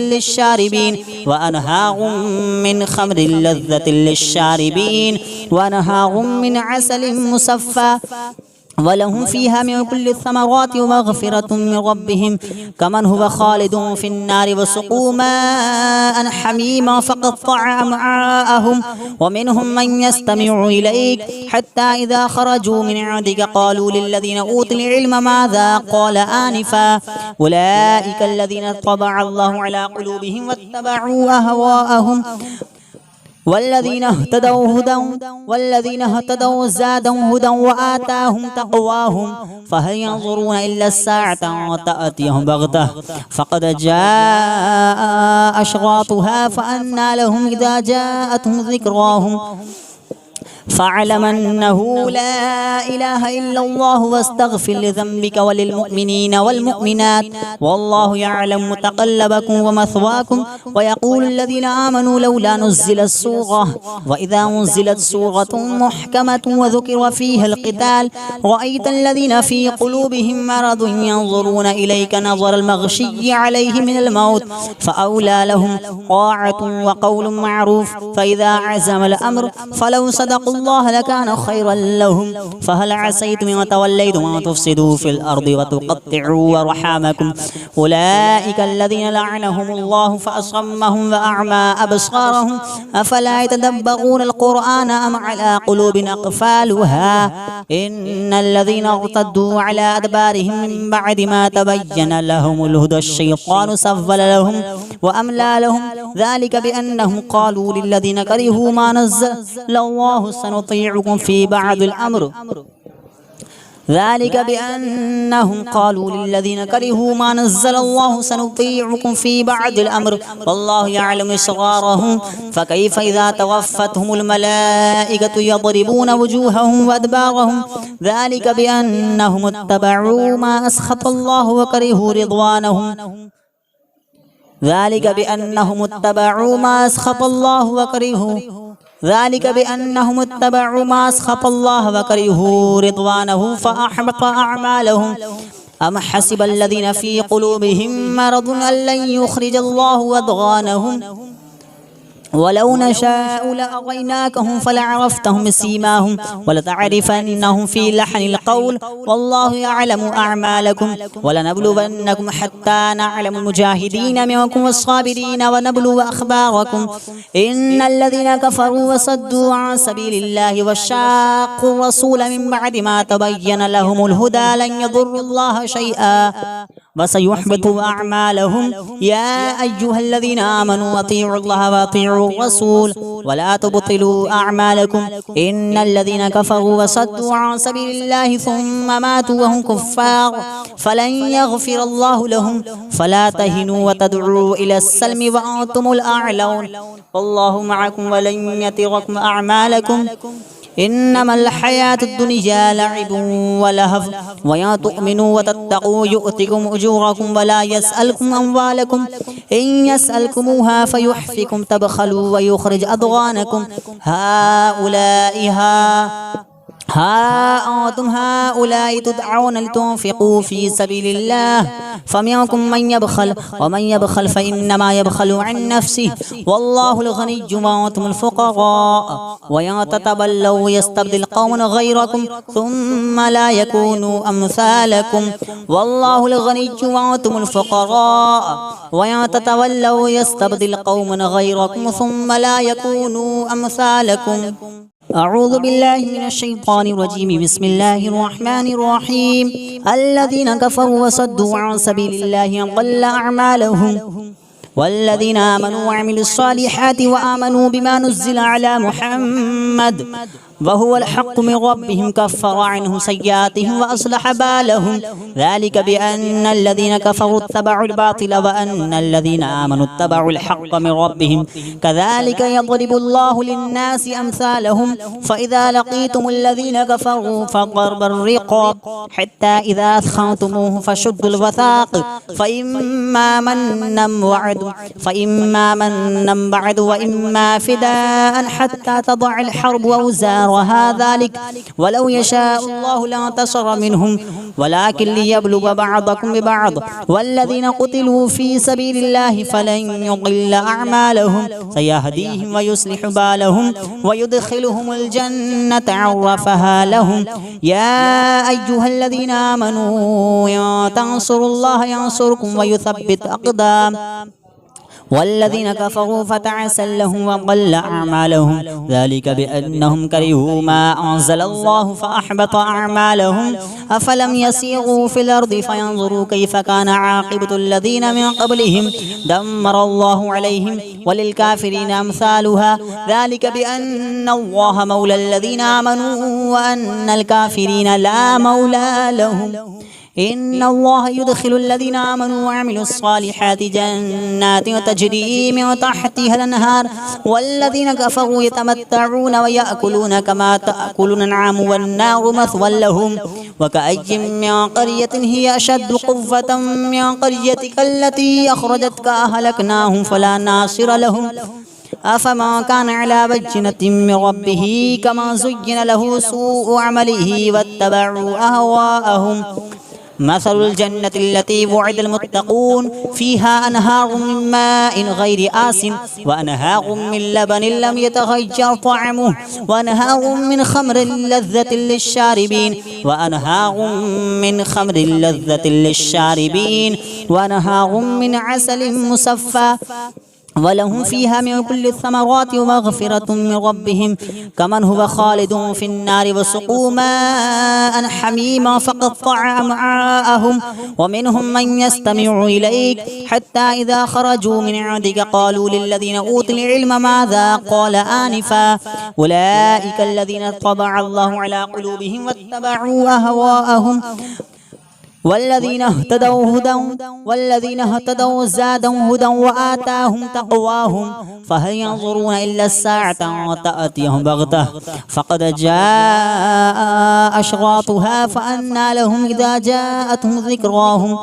للشاربين وأنهار من عسل مصفى ولهم فيها من كل الثمرات ومغفرة من ربهم كمن هو خالد في النار وسقوا ماء حميما فقطع أمعاءهم ومنهم من يستمع إليك حتى إذا خرجوا من عندك قالوا للذين أوتوا العلم ماذا قال آنفا أولئك الذين طبع الله على قلوبهم واتبعوا أهواءهم والذين اهتدوا زادهم هدى وآتاهم تقواهم فهل ينظرون إلا الساعة تأتيهم بغتة فقد جاء أشراطها فأنى لهم إذا جاءتهم ذكراهم فاعلم أنه لا إله إلا الله واستغفر لذنبك وللمؤمنين والمؤمنات والله يعلم متقلبكم ومثواكم ويقول الذين آمنوا لولا نزلت سورة وإذا نزلت سورة محكمة وذكر فيها القتال رأيت الذين في قلوبهم مرض ينظرون إليك نظر المغشي عليه من الموت فأولى لهم طاعة وقول معروف فإذا عزم الأمر فلو صدقوا الله لكان خيرا لهم فهل عسيتم إن توليتم أن تفسدوا في الأرض وتقطعوا أرحامكم أولئك الذين لعنهم الله فأصمهم وأعمى أبصارهم أفلا يتدبرون القرآن أم على قلوب أقفالها إن الذين ارتدوا على أدبارهم من بعد ما تبين لهم الهدى الشيطان سول لهم وأملى لهم ذلك بأنهم قالوا للذين كرهوا ما نزل الله سنطيعكم في بعض الأمر ذلك بأنهم قالوا للذين كرهوا ما نزل الله سنطيعكم في بعض الأمر والله يعلم إسرارهم فكيف إذا توفتهم الملائكة يضربون وجوههم وأدبارهم ذلك بأنهم اتبعوا ما أسخط الله وكرهوا رضوانهم ذلك بأنهم اتبعوا ما أسخط الله وكرهوا رضوانه فأحبط أعمالهم أم حسب الذين في قلوبهم مرض أن لن يخرج الله أضغانهم ولو نشاء لأريناكهم فلعرفتهم بسيماهم ولتعرفنهم في لحن القول والله يعلم أعمالكم ولنبلونكم حتى نعلم المجاهدين منكم والصابرين ونبلو أخباركم إن الذين كفروا وصدوا عن سبيل الله وشاقوا الرسول من بعد ما تبين لهم الهدى لن يضروا الله شيئا وسيحبط أعمالهم يا أيها الذين آمنوا أطيعوا الله وأطيعوا الرسول ولا تبطلوا أعمالكم إن الذين كفروا وصدوا عن سبيل الله ثم ماتوا وهم كفار فلن يغفر الله لهم فلا تهنوا وتدعوا إلى السلم وأنتم الأعلون والله معكم ولن يتركم أعمالكم إنما الحياة الدنيا لعب ولهو ويا تؤمنوا وتتقوا يؤتكم أجوركم ولا يسألكم أموالكم إن يسألكموها فيحفكم تبخلوا ويخرج أضغانكم ها أنتم هؤلاء تدعون لتنفقوا في سبيل الله فمنكم من يبخل ومن يبخل فإنما يبخل عن نفسه والله الغني وأنتم الفقراء وإن تتولوا يستبدل قوما غيركم ثم لا يكونوا أمثالكم والله الغني وأنتم الفقراء وإن تتولوا يستبدل قوما غيركم ثم لا يكونوا أمثالكم أعوذ بالله من الشيطان الرجيم بسم الله الرحمن الرحيم الذين كفروا وصدوا عن سبيل الله ضل أعمالهم والذين آمنوا وعملوا الصالحات وآمنوا بما نزل على محمد وهو الحق من ربهم كفر عنهم سيئاتهم وأصلح بالهم ذلك بأن الذين كفروا اتبعوا الباطل وأن الذين آمنوا اتبعوا الحق من ربهم كذلك يضرب الله للناس أمثالهم فإذا لقيتم الذين كفروا فضرب الرقاب حتى إذا أثخنتموه فشدوا الوثاق فإما منا بعد وإما فداء حتى تضع الحرب أوزارها ذلك ولو يشاء الله لانتصر منهم ولكن ليبلو بعضكم ببعض والذين قتلوا في سبيل الله فلن يضل أعمالهم سيهديهم ويصلح بالهم ويدخلهم الجنة عرفها لهم يا أيها الذين آمنوا إن تنصروا الله ينصركم ويثبت أقدام والذين كفروا فتعسا لهم وضل أعمالهم ذلك بأنهم كرهوا ما أنزل الله فأحبط أعمالهم أفلم يسيروا في الأرض فينظروا كيف كان عاقبة الذين من قبلهم دمر الله عليهم وللكافرين أمثالها ذلك بأن الله مولى الذين آمنوا وأن الكافرين لا مولى لهم إن الله يدخل الذين آمنوا وعملوا الصالحات جنات تجري من تحتها الأنهار والذين كفروا يتمتعون ويأكلون كما تأكل الأنعام والنار مثوى لهم وكأي من قرية هي أشد قوة من قريتك التي أخرجتك أهلكناهم فلا ناصر لهم أفما كان على بينة من ربه كما زين له سوء عمله واتبعوا أهواءهم مثل الجنة التي وعد المتقون فيها أنهار من ماء غير آسن وأنهار من لبن لم يتغير طعمه وأنهار من خمر لذة للشاربين وأنهار من عسل مصفى ولهم فيها من كل الثمرات ومغفرة من ربهم كمن هو خالد في النار وسقوا ماء حميما فقطع أمعاءهم ومنهم من يستمع إليك حتى إذا خرجوا من عندك قالوا للذين أوتوا العلم ماذا قال آنفا أولئك الذين طبع الله على قلوبهم واتبعوا أهواءهم والذين اهتدوا زادهم هدى وآتاهم تقواهم فهل ينظرون إلا الساعة أن تأتيهم بغتة فقد جاء أشراطها فأنى لهم إذا جاءتهم ذكراهم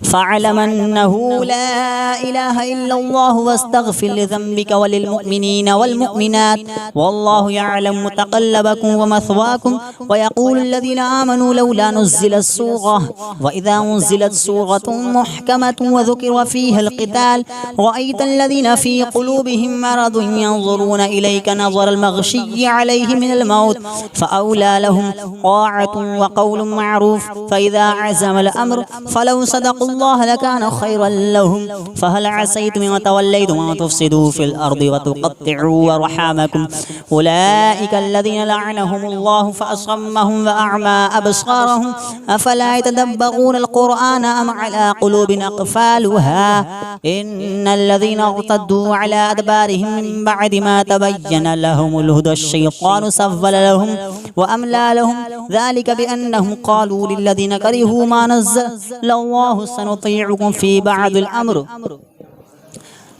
فاعلم أنه لا إله إلا الله واستغفر لذنبك وللمؤمنين والمؤمنات والله يعلم متقلبكم ومثواكم ويقول الذين آمنوا لولا نزلت سورة وإذا أنزلت سورة محكمة وذكر فيها القتال رأيت الذين في قلوبهم مرض ينظرون إليك نظر المغشي عليه من الموت فأولى لهم طاعة وقول معروف فإذا عزم الأمر فلو صدقوا الله لكان خيرا لهم فهل عسيتم إن توليتم أن تفسدوا في الأرض وتقطعوا أرحامكم أولئك الذين لعنهم الله فأصمهم وأعمى أبصارهم أفلا يتدبرون القرآن أم على قلوب أقفالها إن الذين ارتدوا على أدبارهم من بعد ما تبين لهم الهدى الشيطان سول لهم وأملى لهم ذلك بأنهم قالوا للذين كرهوا ما نزل الله سنطيعكم في بعض الأمر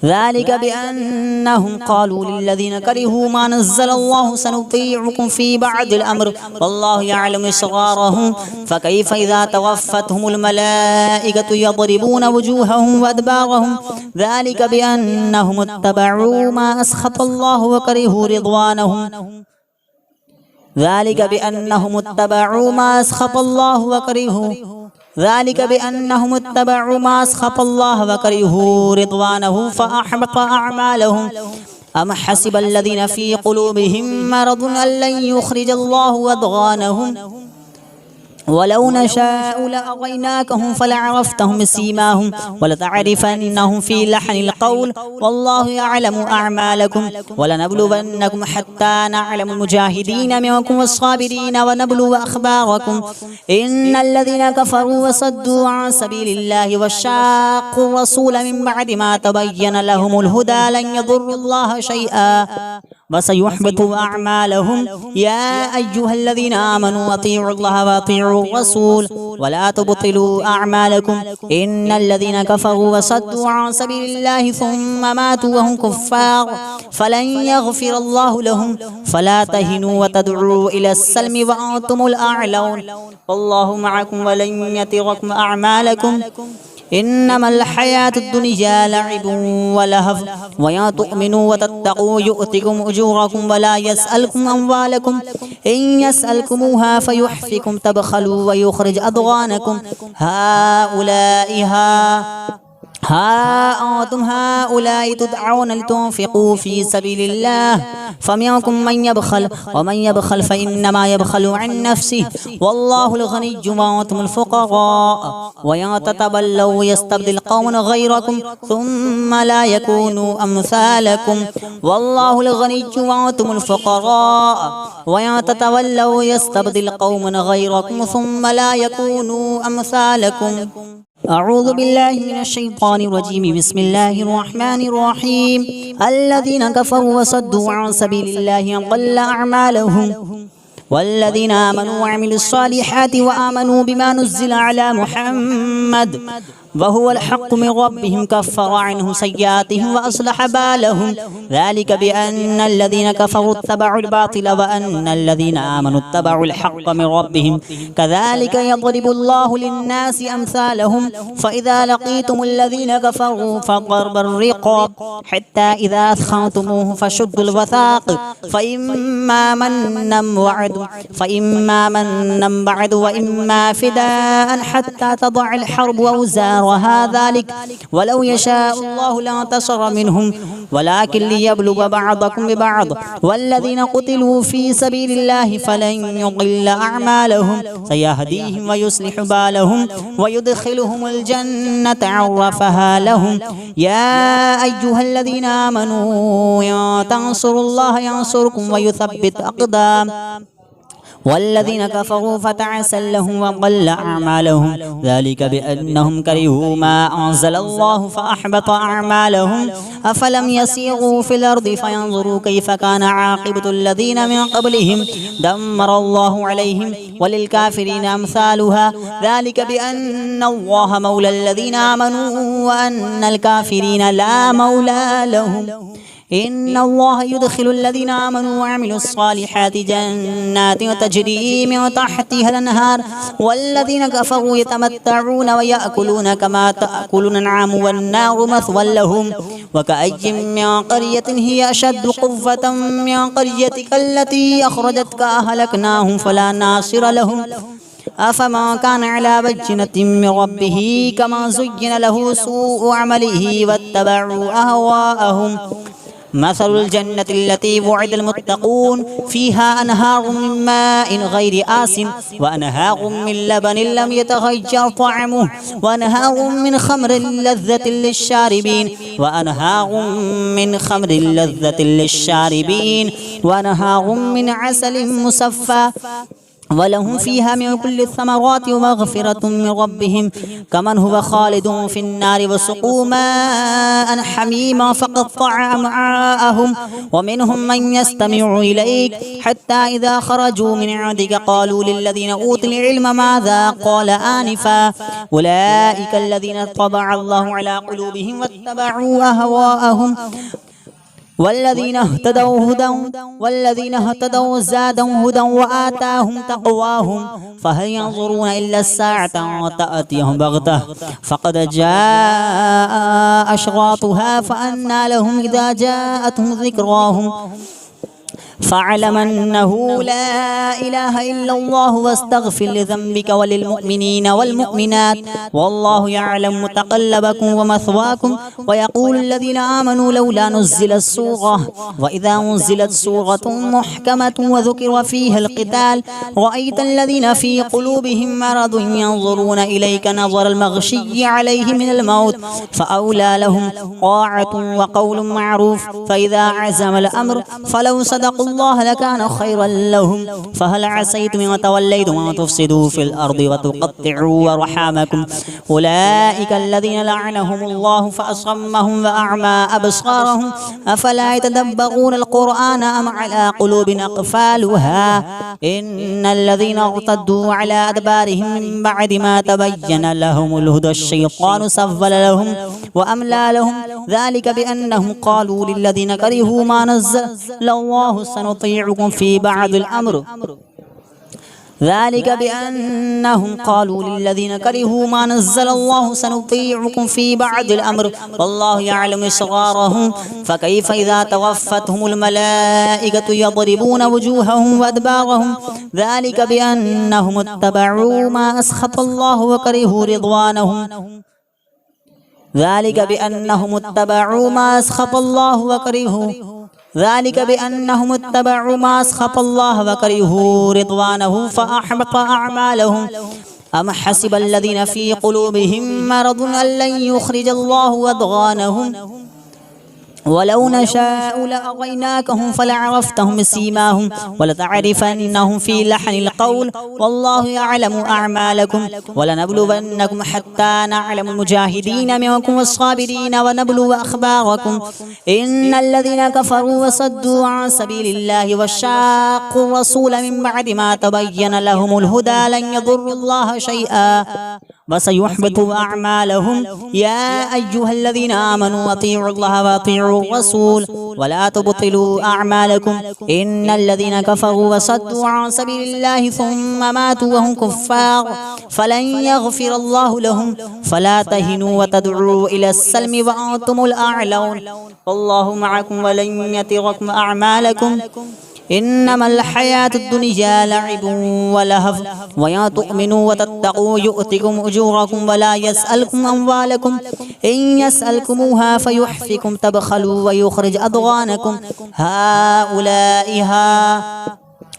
ذلك بأنهم قالوا للذين كرهوا ما نزل الله سنطيعكم في بعض الأمر والله يعلم إسرارهم فكيف إذا توفتهم الملائكة يضربون وجوههم وأدبارهم ذلك بأنهم اتبعوا ما أسخط الله وكرهوا رضوانهم ذلك بأنهم اتبعوا ما أسخط الله وكرهوا رضوانه فأحبط أعمالهم أم حسب الذين في قلوبهم مرض أن لن يخرج الله أضغانهم ولو نشاء لأريناكهم فلعرفتهم بسيماهم ولتعرفنهم في لحن القول والله يعلم أعمالكم ولنبلونكم حتى نعلم المجاهدين منكم والصابرين ونبلو أخباركم إن الذين كفروا وصدوا عن سبيل الله وشاقوا الرسول من بعد ما تبين لهم الهدى لن يضروا الله شيئا وسيحبط أعمالهم يا أيها الذين آمنوا أطيعوا الله وأطيعوا الرسول ولا تبطلوا أعمالكم إن الذين كفروا وصدوا عن سبيل الله ثم ماتوا وهم كفار فلن يغفر الله لهم فلا تهنوا وتدعوا إلى السلم وأنتم الأعلون والله معكم ولن يتركم أعمالكم إنما الحياة الدنيا لعب ولهو ويا تؤمنوا وتتقوا يؤتكم أجوركم ولا يسألكم أموالكم إن يسألكموها فيحفكم تبخلوا ويخرج أضغانكم ها أنتم هؤلاء تدعون لتنفقوا في سبيل الله فمنكم من يبخل ومن يبخل فإنما يبخل عن نفسه والله الغني وأنتم الفقراء وإن تتولوا يستبدل قوما غيركم ثم لا يكونوا أمثالكم والله الغني وأنتم الفقراء وإن تتولوا يستبدل قوما غيركم ثم لا يكونوا أمثالكم أعوذ بالله من الشيطان الرجيم بسم الله الرحمن الرحيم الذين كفروا وصدوا عن سبيل الله ضل أعمالهم والذين آمنوا وعملوا الصالحات وآمنوا بما نزل على محمد وهو الحق من ربهم كفر عنهم سيئاتهم وأصلح بالهم ذلك بأن الذين كفروا اتبعوا الباطل وأن الذين آمنوا اتبعوا الحق من ربهم كذلك يضرب الله للناس أمثالهم فإذا لقيتم الذين كفروا فضرب الرقاب حتى إذا أثخنتموه فشدوا الوثاق فإما منا بعد وإما فداء حتى تضع الحرب أوزارها ذلك ولو يشاء الله لانتصر منهم ولكن ليبلغ بعضكم ببعض والذين قتلوا في سبيل الله فلن يضل أعمالهم سيهديهم ويصلح بالهم ويدخلهم الجنة عرفها لهم يا أيها الذين آمنوا إن تنصروا الله ينصركم ويثبت أقدام والذين كفروا فتعسا لهم وضل أعمالهم ذلك بأنهم كرهوا ما أنزل الله فأحبط أعمالهم أفلم يسيروا في الأرض فينظروا كيف كان عاقبة الذين من قبلهم دمر الله عليهم وللكافرين أمثالها ذلك بأن الله مولى الذين آمنوا وأن الكافرين لا مولى لهم إن الله يدخل الذين آمنوا وعملوا الصالحات جنات تجري من تحتها الأنهار والذين كفروا يتمتعون ويأكلون كما تأكل الأنعام والنار مثوى لهم وكأي من قرية هي أشد قوة من قريتك التي أخرجتك أهلكناهم فلا ناصر لهم أفمن كان على بينة من ربه كما زين له سوء عمله واتبعوا أهواءهم مثل الجنة التي وعد المتقون فيها أنهار من ماء غير آسن وأنهار من لبن لم يتغير طعمه وأنهار من خمر لذة للشاربين وأنهار من عسل مصفى ولهم فيها من كل الثمرات ومغفرة من ربهم كمن هو خالد في النار وسقوا ماء حميما فقطع أمعاءهم ومنهم من يستمع إليك حتى إذا خرجوا من عندك قالوا للذين أوتوا العلم ماذا قال آنفا أولئك الذين طبع الله على قلوبهم واتبعوا أهواءهم والذين اهتدوا زادهم هدى وآتاهم تقواهم فهل ينظرون إلا الساعة أن تأتيهم بغتة فقد جاء أشراطها فأنى لهم إذا جاءتهم ذكراهم فاعلم أنه لا إله إلا الله واستغفر لذنبك وللمؤمنين والمؤمنات والله يعلم متقلبكم ومثواكم ويقول الذين آمنوا لولا نزلت سورة وإذا نزلت سورة محكمة وذكر فيها القتال رأيت الذين في قلوبهم مرض ينظرون إليك نظر المغشي عليه من الموت فأولى لهم طاعة وقول معروف فإذا عزم الأمر فلو صدقوا الله لكان خيرا لهم فهل عسيتم إن توليتم أن تفسدوا في الأرض وتقطعوا أرحامكم أولئك الذين لعنهم الله فأصمهم وأعمى أبصارهم أفلا يتدبرون القرآن أم على قلوب أقفالها إن الذين ارتدوا على أدبارهم من بعد ما تبين لهم الهدى الشيطان سول لهم وأملى لهم ذلك بأنهم قالوا للذين كرهوا ما نزل الله سنطيعكم في بعض الأمر والله يعلم إسرارهم فكيف إذا توفتهم الملائكة يضربون وجوههم وأدبارهم ذلك بأنهم اتبعوا ما أسخط الله وكرهوا رضوانه فأحبط أعمالهم أم حسب الذين في قلوبهم مرض أن لن يخرج الله أضغانهم ولو نشاء لأريناكهم فلعرفتهم بسيماهم ولتعرفنهم في لحن القول والله يعلم أعمالكم ولنبلونكم حتى نعلم المجاهدين منكم والصابرين ونبلو أخباركم إن الذين كفروا وصدوا عن سبيل الله وشاقوا الرسول من بعد ما تبين لهم الهدى لن يضروا الله شيئا وسيحبط أعمالهم. يا أيها الذين آمنوا أطيعوا الله وأطيعوا الرسول ولا تبطلوا أعمالكم إن الذين كفروا وصدوا عن سبيل الله ثم ماتوا وهم كفار فلن يغفر الله لهم فلا تهنوا وتدعوا إلى السلم وأنتم الأعلون والله معكم ولن يتركم أعمالكم إنما الحياة الدنيا لعب ولهو وإن تؤمنوا وتتقوا يؤتكم أجوركم ولا يسألكم أموالكم إن يسألكموها فيحفكم تبخلوا ويخرج أضغانكم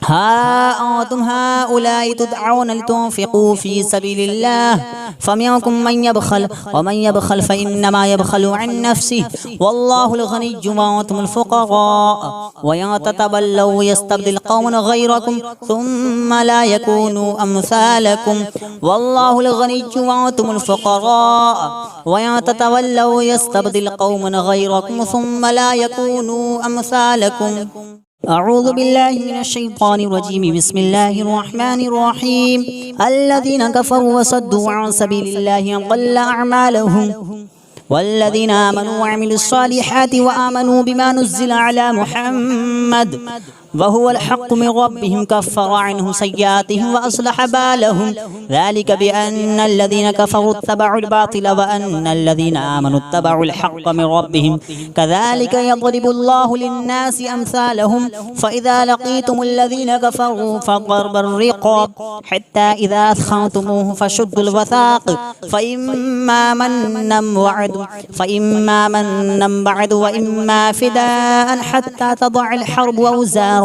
ها أنتم هؤلاء تدعون لتنفقوا في سبيل الله فمنكم من يبخل ومن يبخل فإنما يبخل عن نفسه والله الغني وأنتم الفقراء وإن تتولوا يستبدل قوما غيركم ثم لا يكونوا أمثالكم والله الغني وأنتم الفقراء وإن تتولوا يستبدل قوما غيركم ثم لا يكونوا أمثالكم. أعوذ بالله من الشيطان الرجيم بسم الله الرحمن الرحيم الذين كفروا وصدوا عن سبيل الله ضل أعمالهم والذين آمنوا وعملوا الصالحات وآمنوا بما نزل على محمد وهو الحق من ربهم كفر عنهم سيئاتهم وأصلح بالهم ذلك بأن الذين كفروا اتبعوا الباطل وأن الذين آمنوا اتبعوا الحق من ربهم كذلك يضرب الله للناس أمثالهم فإذا لقيتم الذين كفروا فضرب الرقاب حتى إذا أثخنتموه فشدوا الوثاق فإما منا بعد وإما فداء حتى تضع الحرب وأوزارها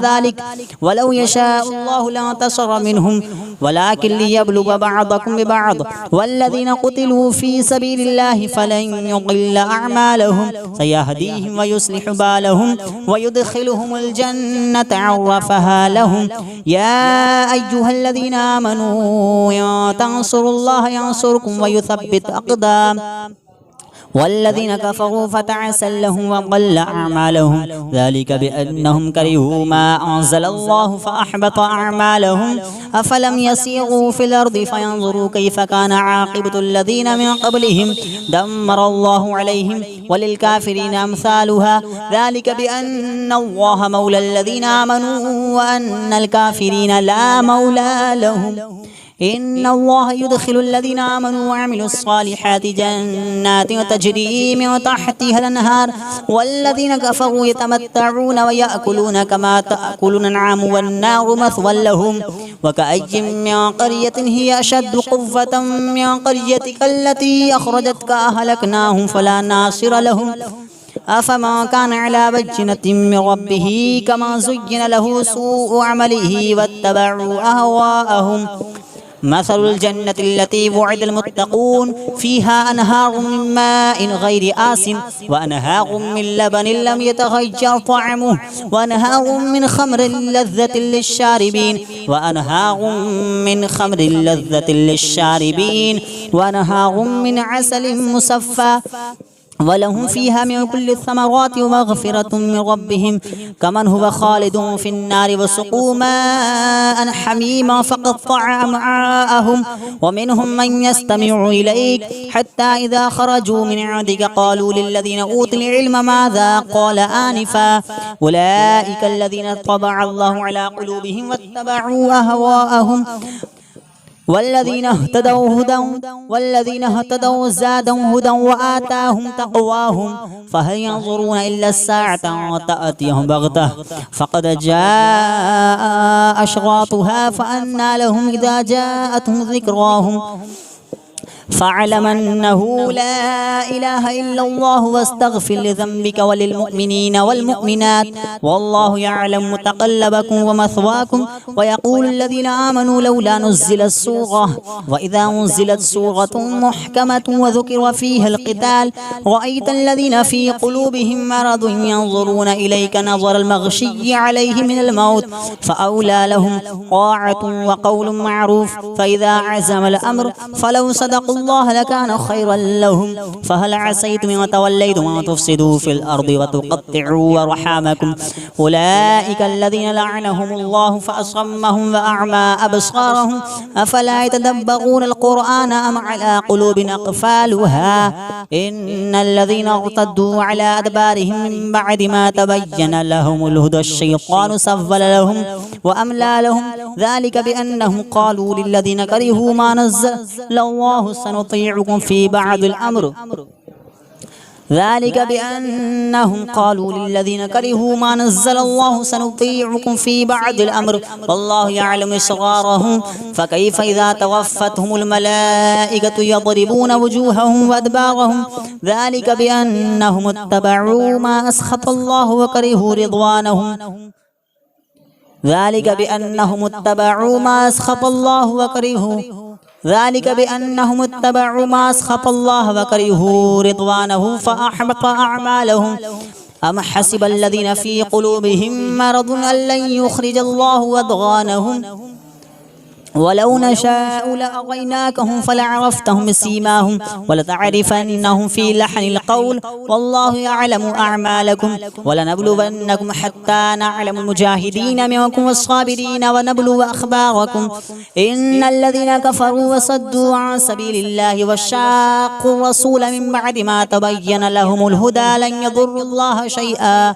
ذلك ولو يشاء الله لانتصر منهم ولكن ليبلو بعضكم ببعض والذين قتلوا في سبيل الله فلن يضل أعمالهم سيهديهم ويصلح بالهم ويدخلهم الجنة عرفها لهم. يا أيها الذين آمنوا إن تنصروا الله ينصركم ويثبت أقدام والذين كفروا فتعسا لهم وضل أعمالهم ذلك بأنهم كرهوا ما أنزل الله فأحبط أعمالهم أفلم يسيروا في الأرض فينظروا كيف كان عاقبة الذين من قبلهم دمر الله عليهم وللكافرين أمثالها ذلك بأن الله مولى الذين آمنوا وأن الكافرين لا مولى لهم. إن الله يدخل الذين آمنوا وعملوا الصالحات جنات تجري من تحتها الأنهار والذين كفروا يتمتعون ويأكلون كما تأكل الأنعام والنار مثوى لهم وكأي من قرية هي أشد قوة من قريتك التي أخرجتك أهلكناهم فلا ناصر لهم أفمن كان على بينة من ربه كما زين له سوء عمله واتبعوا أهواءهم مثل الجنة التي وعد المتقون فيها أنهار من ماء غير آسن وأنهار من لبن لم يتغير طعمه وأنهار من خمر لذة للشاربين وأنهار من عسل مصفى ولهم فيها من كل الثمرات ومغفرة من ربهم كمن هو خالد في النار وسقوا ماء حميما فقطع أمعاءهم ومنهم من يستمع إليك حتى إذا خرجوا من عندك قالوا للذين أوتوا العلم ماذا قال آنفا أولئك الذين طبع الله على قلوبهم واتبعوا أهواءهم والذين اهتدوا زادهم هدى وآتاهم تقواهم فهل ينظرون إلا الساعة تأتيهم بغتة فقد جاء أشراطها فأنى لهم إذا جاءتهم ذكراهم فاعلم أنه لا إله إلا الله واستغفر لذنبك وللمؤمنين والمؤمنات والله يعلم متقلبكم ومثواكم. ويقول الذين آمنوا لولا نزلت سورة وإذا نزلت سورة محكمة وذكر فيها القتال رأيت الذين في قلوبهم مرض ينظرون إليك نظر المغشي عليه من الموت فأولى لهم طاعة وقول معروف فإذا عزم الأمر فلو صدقوا الله لكان خيرا لهم فهل عسيتم إن توليتم أن تفسدوا في الأرض وتقطعوا أرحامكم أولئك الذين لعنهم الله فأصمهم وأعمى أبصارهم أفلا يتدبرون القرآن أم على قلوب أقفالها إن الذين ارتدوا على أدبارهم من بعد ما تبين لهم الهدى الشيطان سول لهم وأملى لهم ذلك بأنهم قالوا للذين كرهوا ما نزل الله سنطيعكم في بعض الأمر ذلك بأنهم قالوا للذين كرهوا ما نزل الله سنطيعكم في بعض الأمر والله يعلم إسرارهم فكيف إذا توفتهم الملائكة يضربون وجوههم وأدبارهم ذلك بأنهم اتبعوا ما أسخط الله وكرهوا رضوانهم ذلك بأنهم اتبعوا ما أسخط الله وكرهوا رضوانه فأحبط أعمالهم أم حسب الذين في قلوبهم مرض أن لن يخرج الله أضغانهم ولو نشاء لأريناكهم فلعرفتهم بسيماهم ولتعرفنهم في لحن القول والله يعلم أعمالكم ولنبلونكم حتى نعلم المجاهدين منكم والصابرين ونبلو أخباركم إن الذين كفروا وصدوا عن سبيل الله وشاقوا الرسول من بعد ما تبين لهم الهدى لن يضروا الله شيئا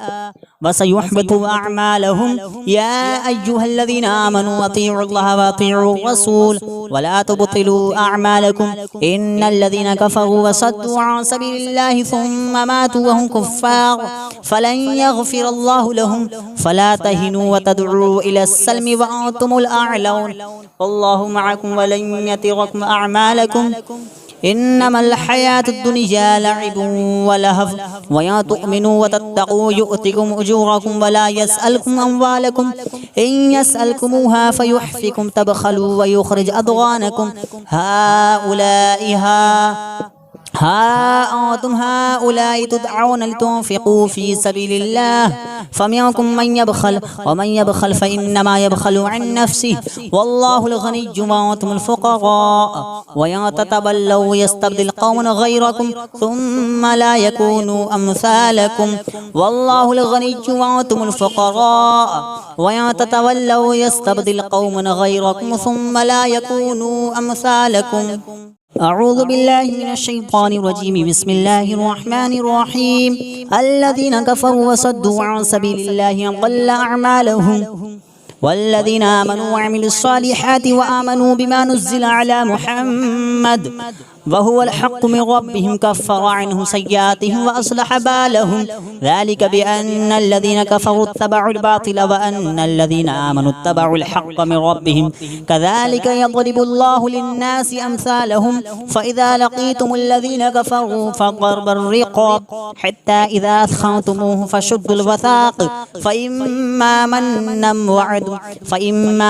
وسيحبط أعمالهم يا أيها الذين آمنوا أطيعوا الله وأطيعوا الرسول ولا تبطلوا أعمالكم إن الذين كفروا وصدوا عن سبيل الله ثم ماتوا وهم كفار فلن يغفر الله لهم فلا تهنوا وتدعوا إلى السلم وأنتم الأعلون والله معكم ولن يتركم أعمالكم إنما الحياة الدنيا لعب ولهو ويا تؤمنوا وتتقوا يؤتكم أجوركم ولا يسألكم أموالكم إن يسألكموها فيحفكم تبخلوا ويخرج أضغانكم ها أنتم هؤلاء تدعون لتنفقوا في سبيل الله فمنكم من يبخل ومن يبخل فإنما يبخل عن نفسه والله الغني وأنتم الفقراء وإن تتولوا يستبدل قوما غيركم ثم لا يكونوا أمثالكم والله الغني وأنتم الفقراء وإن تتولوا يستبدل قوما غيركم ثم لا يكونوا أمثالكم أعوذ بالله من الشيطان الرجيم بسم الله الرحمن الرحيم الذين كفروا وصدوا عن سبيل الله أضل أعمالهم والذين آمنوا وعملوا الصالحات وآمنوا بما نزل على محمد وهو الحق من ربهم كفر عنهم سيئاتهم وأصلح بالهم ذلك بأن الذين كفروا اتبعوا الباطل وأن الذين آمنوا اتبعوا الحق من ربهم كذلك يضرب الله للناس أمثالهم فإذا لقيتم الذين كفروا فضرب الرقاب حتى إذا أثخنتموه فشدوا الوثاق فإما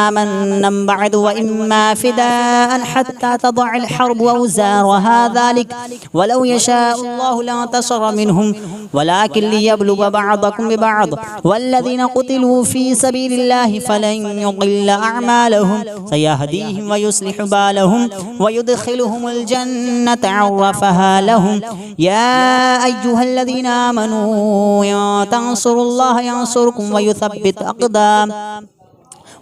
منا بعد وإما فداء حتى تضع الحرب أوزارها ذلك ولو يشاء الله لانتصر منهم ولكن ليبلو بعضكم ببعض والذين قتلوا في سبيل الله فلن يضل أعمالهم سيهديهم ويصلح بالهم ويدخلهم الجنة عرفها لهم يا أيها الذين آمنوا إن تنصروا الله ينصركم ويثبت أقدام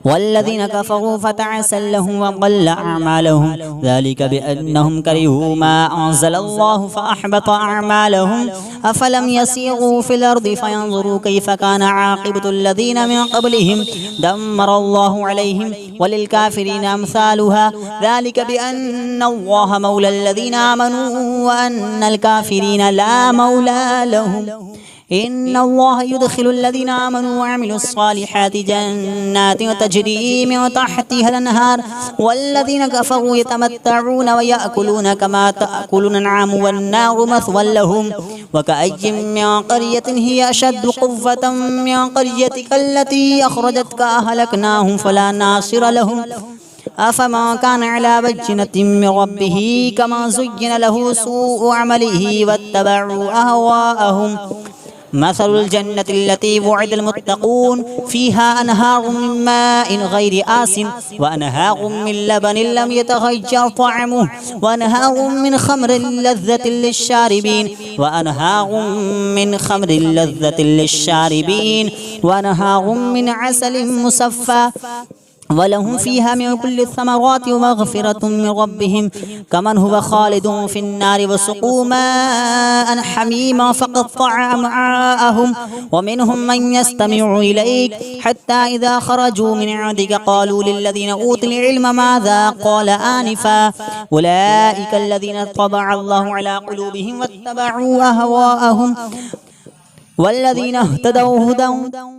والذين كفروا فتعسل لهم وضل أعمالهم ذلك بأنهم كرهوا ما أنزل الله فأحبط أعمالهم أفلم يسيروا في الأرض فينظروا كيف كان عاقبة الذين من قبلهم دمر الله عليهم وللكافرين أمثالها ذلك بأن الله مولى الذين آمنوا وأن الكافرين لا مولى لهم إن الله يدخل الذين آمنوا وعملوا الصالحات جنات تجري من تحتها الأنهار والذين كفروا يتمتعون ويأكلون كما تأكل الأنعام والنار مثوى لهم وكأي من قرية هي أشد قوة من قريتك التي أخرجتك أهلكناهم فلا ناصر لهم أفمن كان على بينة من ربه كما زين له سوء عمله واتبعوا أهواءهم مثل الجنة التي وعد المتقون فيها أنهار من ماء غير آسن وأنهار من لبن لم يتغير طعمه وأنهار من خمر لذة للشاربين وأنهار من عسل مصفى ولهم فيها من كل الثمرات ومغفرة من ربهم كمن هو خالد في النار وسقوا ماء حميما فقطع أمعاءهم ومنهم من يستمع إليك حتى إذا خرجوا من عندك قالوا للذين أوتوا العلم ماذا قال آنفا أولئك الذين طبع الله على قلوبهم واتبعوا أهواءهم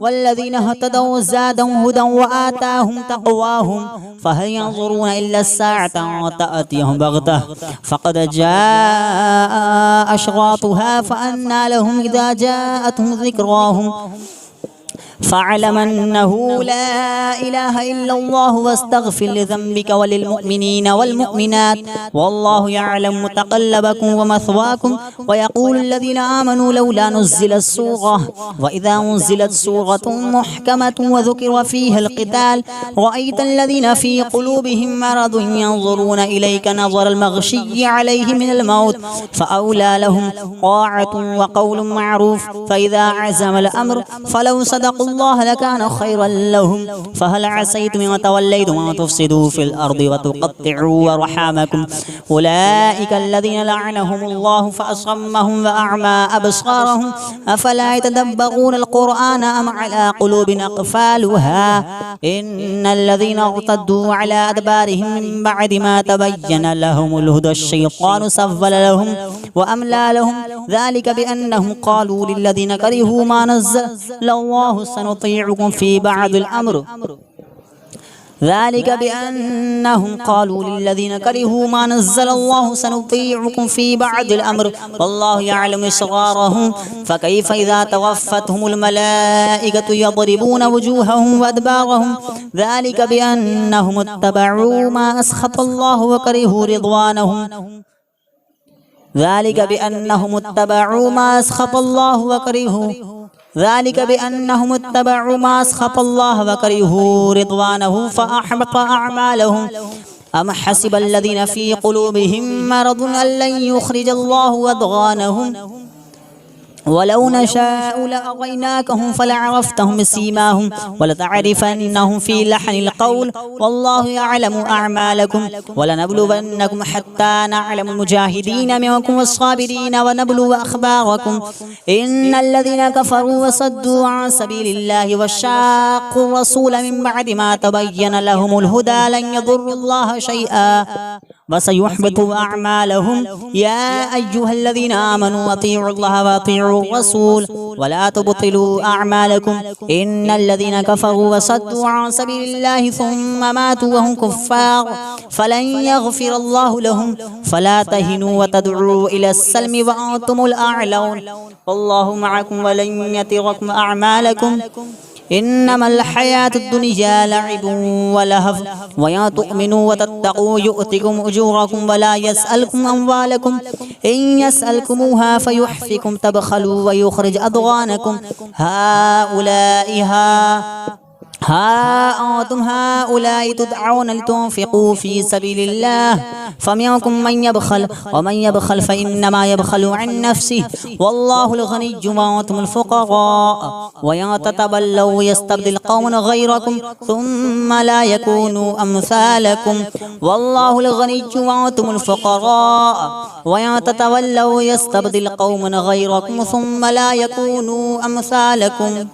والذين اهتدوا زادهم هدى وآتاهم تقواهم فهل ينظرون إلا الساعة أن تأتيهم بغتة فقد جاء أشراطها فأنى لهم إذا جاءتهم ذكراهم فاعلم أنه لا إله إلا الله واستغفر لذنبك وللمؤمنين والمؤمنات والله يعلم متقلبكم ومثواكم ويقول الذين آمنوا لولا نزلت سورة وإذا أنزلت سورة محكمة وذكر فيها القتال رأيت الذين في قلوبهم مرض ينظرون إليك نظر المغشي عليه من الموت فأولى لهم طاعة وقول معروف فإذا عزم الأمر فلو صدقوا الله لكان خيرا لهم فهل عسيتم إن توليتم أن تفسدوا في الأرض وتقطعوا أرحامكم أولئك الذين لعنهم الله فأصمهم وأعمى أبصارهم أفلا يتدبرون القرآن أم على قلوب أقفالها إن الذين ارتدوا على أدبارهم من بعد ما تبين لهم الهدى الشيطان سول لهم وأملى لهم ذلك بأنهم قالوا للذين كرهوا ما نزل الله سنطيعكم في بعض الأمر والله يعلم إسرارهم فكيف إذا توفتهم الملائكة يضربون وجوههم وأدبارهم ذلك بأنهم اتبعوا ما أسخط الله وكرهوا رضوانه فأحبط أعمالهم أم حسب الذين في قلوبهم مرض أن لن يخرج الله أضغانهم ولو نشاء لأريناكهم فلعرفتهم بسيماهم ولتعرفنهم في لحن القول والله يعلم أعمالكم ولنبلونكم حتى نعلم المجاهدين منكم والصابرين ونبلو أخباركم إن الذين كفروا وصدوا عن سبيل الله وشاقوا الرسول من بعد ما تبين لهم الهدى لن يضروا الله شيئا وسيحبط أعمالهم يا أيها الذين آمنوا أطيعوا الله وأطيعوا الرسول ولا تبطلوا أعمالكم إن الذين كفروا وصدوا عن سبيل الله ثم ماتوا وهم كفار فلن يغفر الله لهم فلا تهنوا وتدعوا إلى السلم وأنتم الأعلون والله معكم ولن يتركم أعمالكم إنما الحياة الدنيا لعب ولهو ويا تؤمنوا وتتقوا يؤتكم أجوركم ولا يسألكم أموالكم إن يسألكموها فيحفكم تبخلوا ويخرج أضغانكم أنتم هؤلاء تدعون لتنفقوا في سبيل الله فمنكم من يبخل ومن يبخل فإنما يبخل عن نفسه والله الغني وأنتم الفقراء وإن تتولوا يستبدل قوما غيركم ثم لا يكونوا أمثالكم والله الغني وأنتم الفقراء وإن تتولوا يستبدل قوما غيركم ثم لا يكونوا أمثالكم.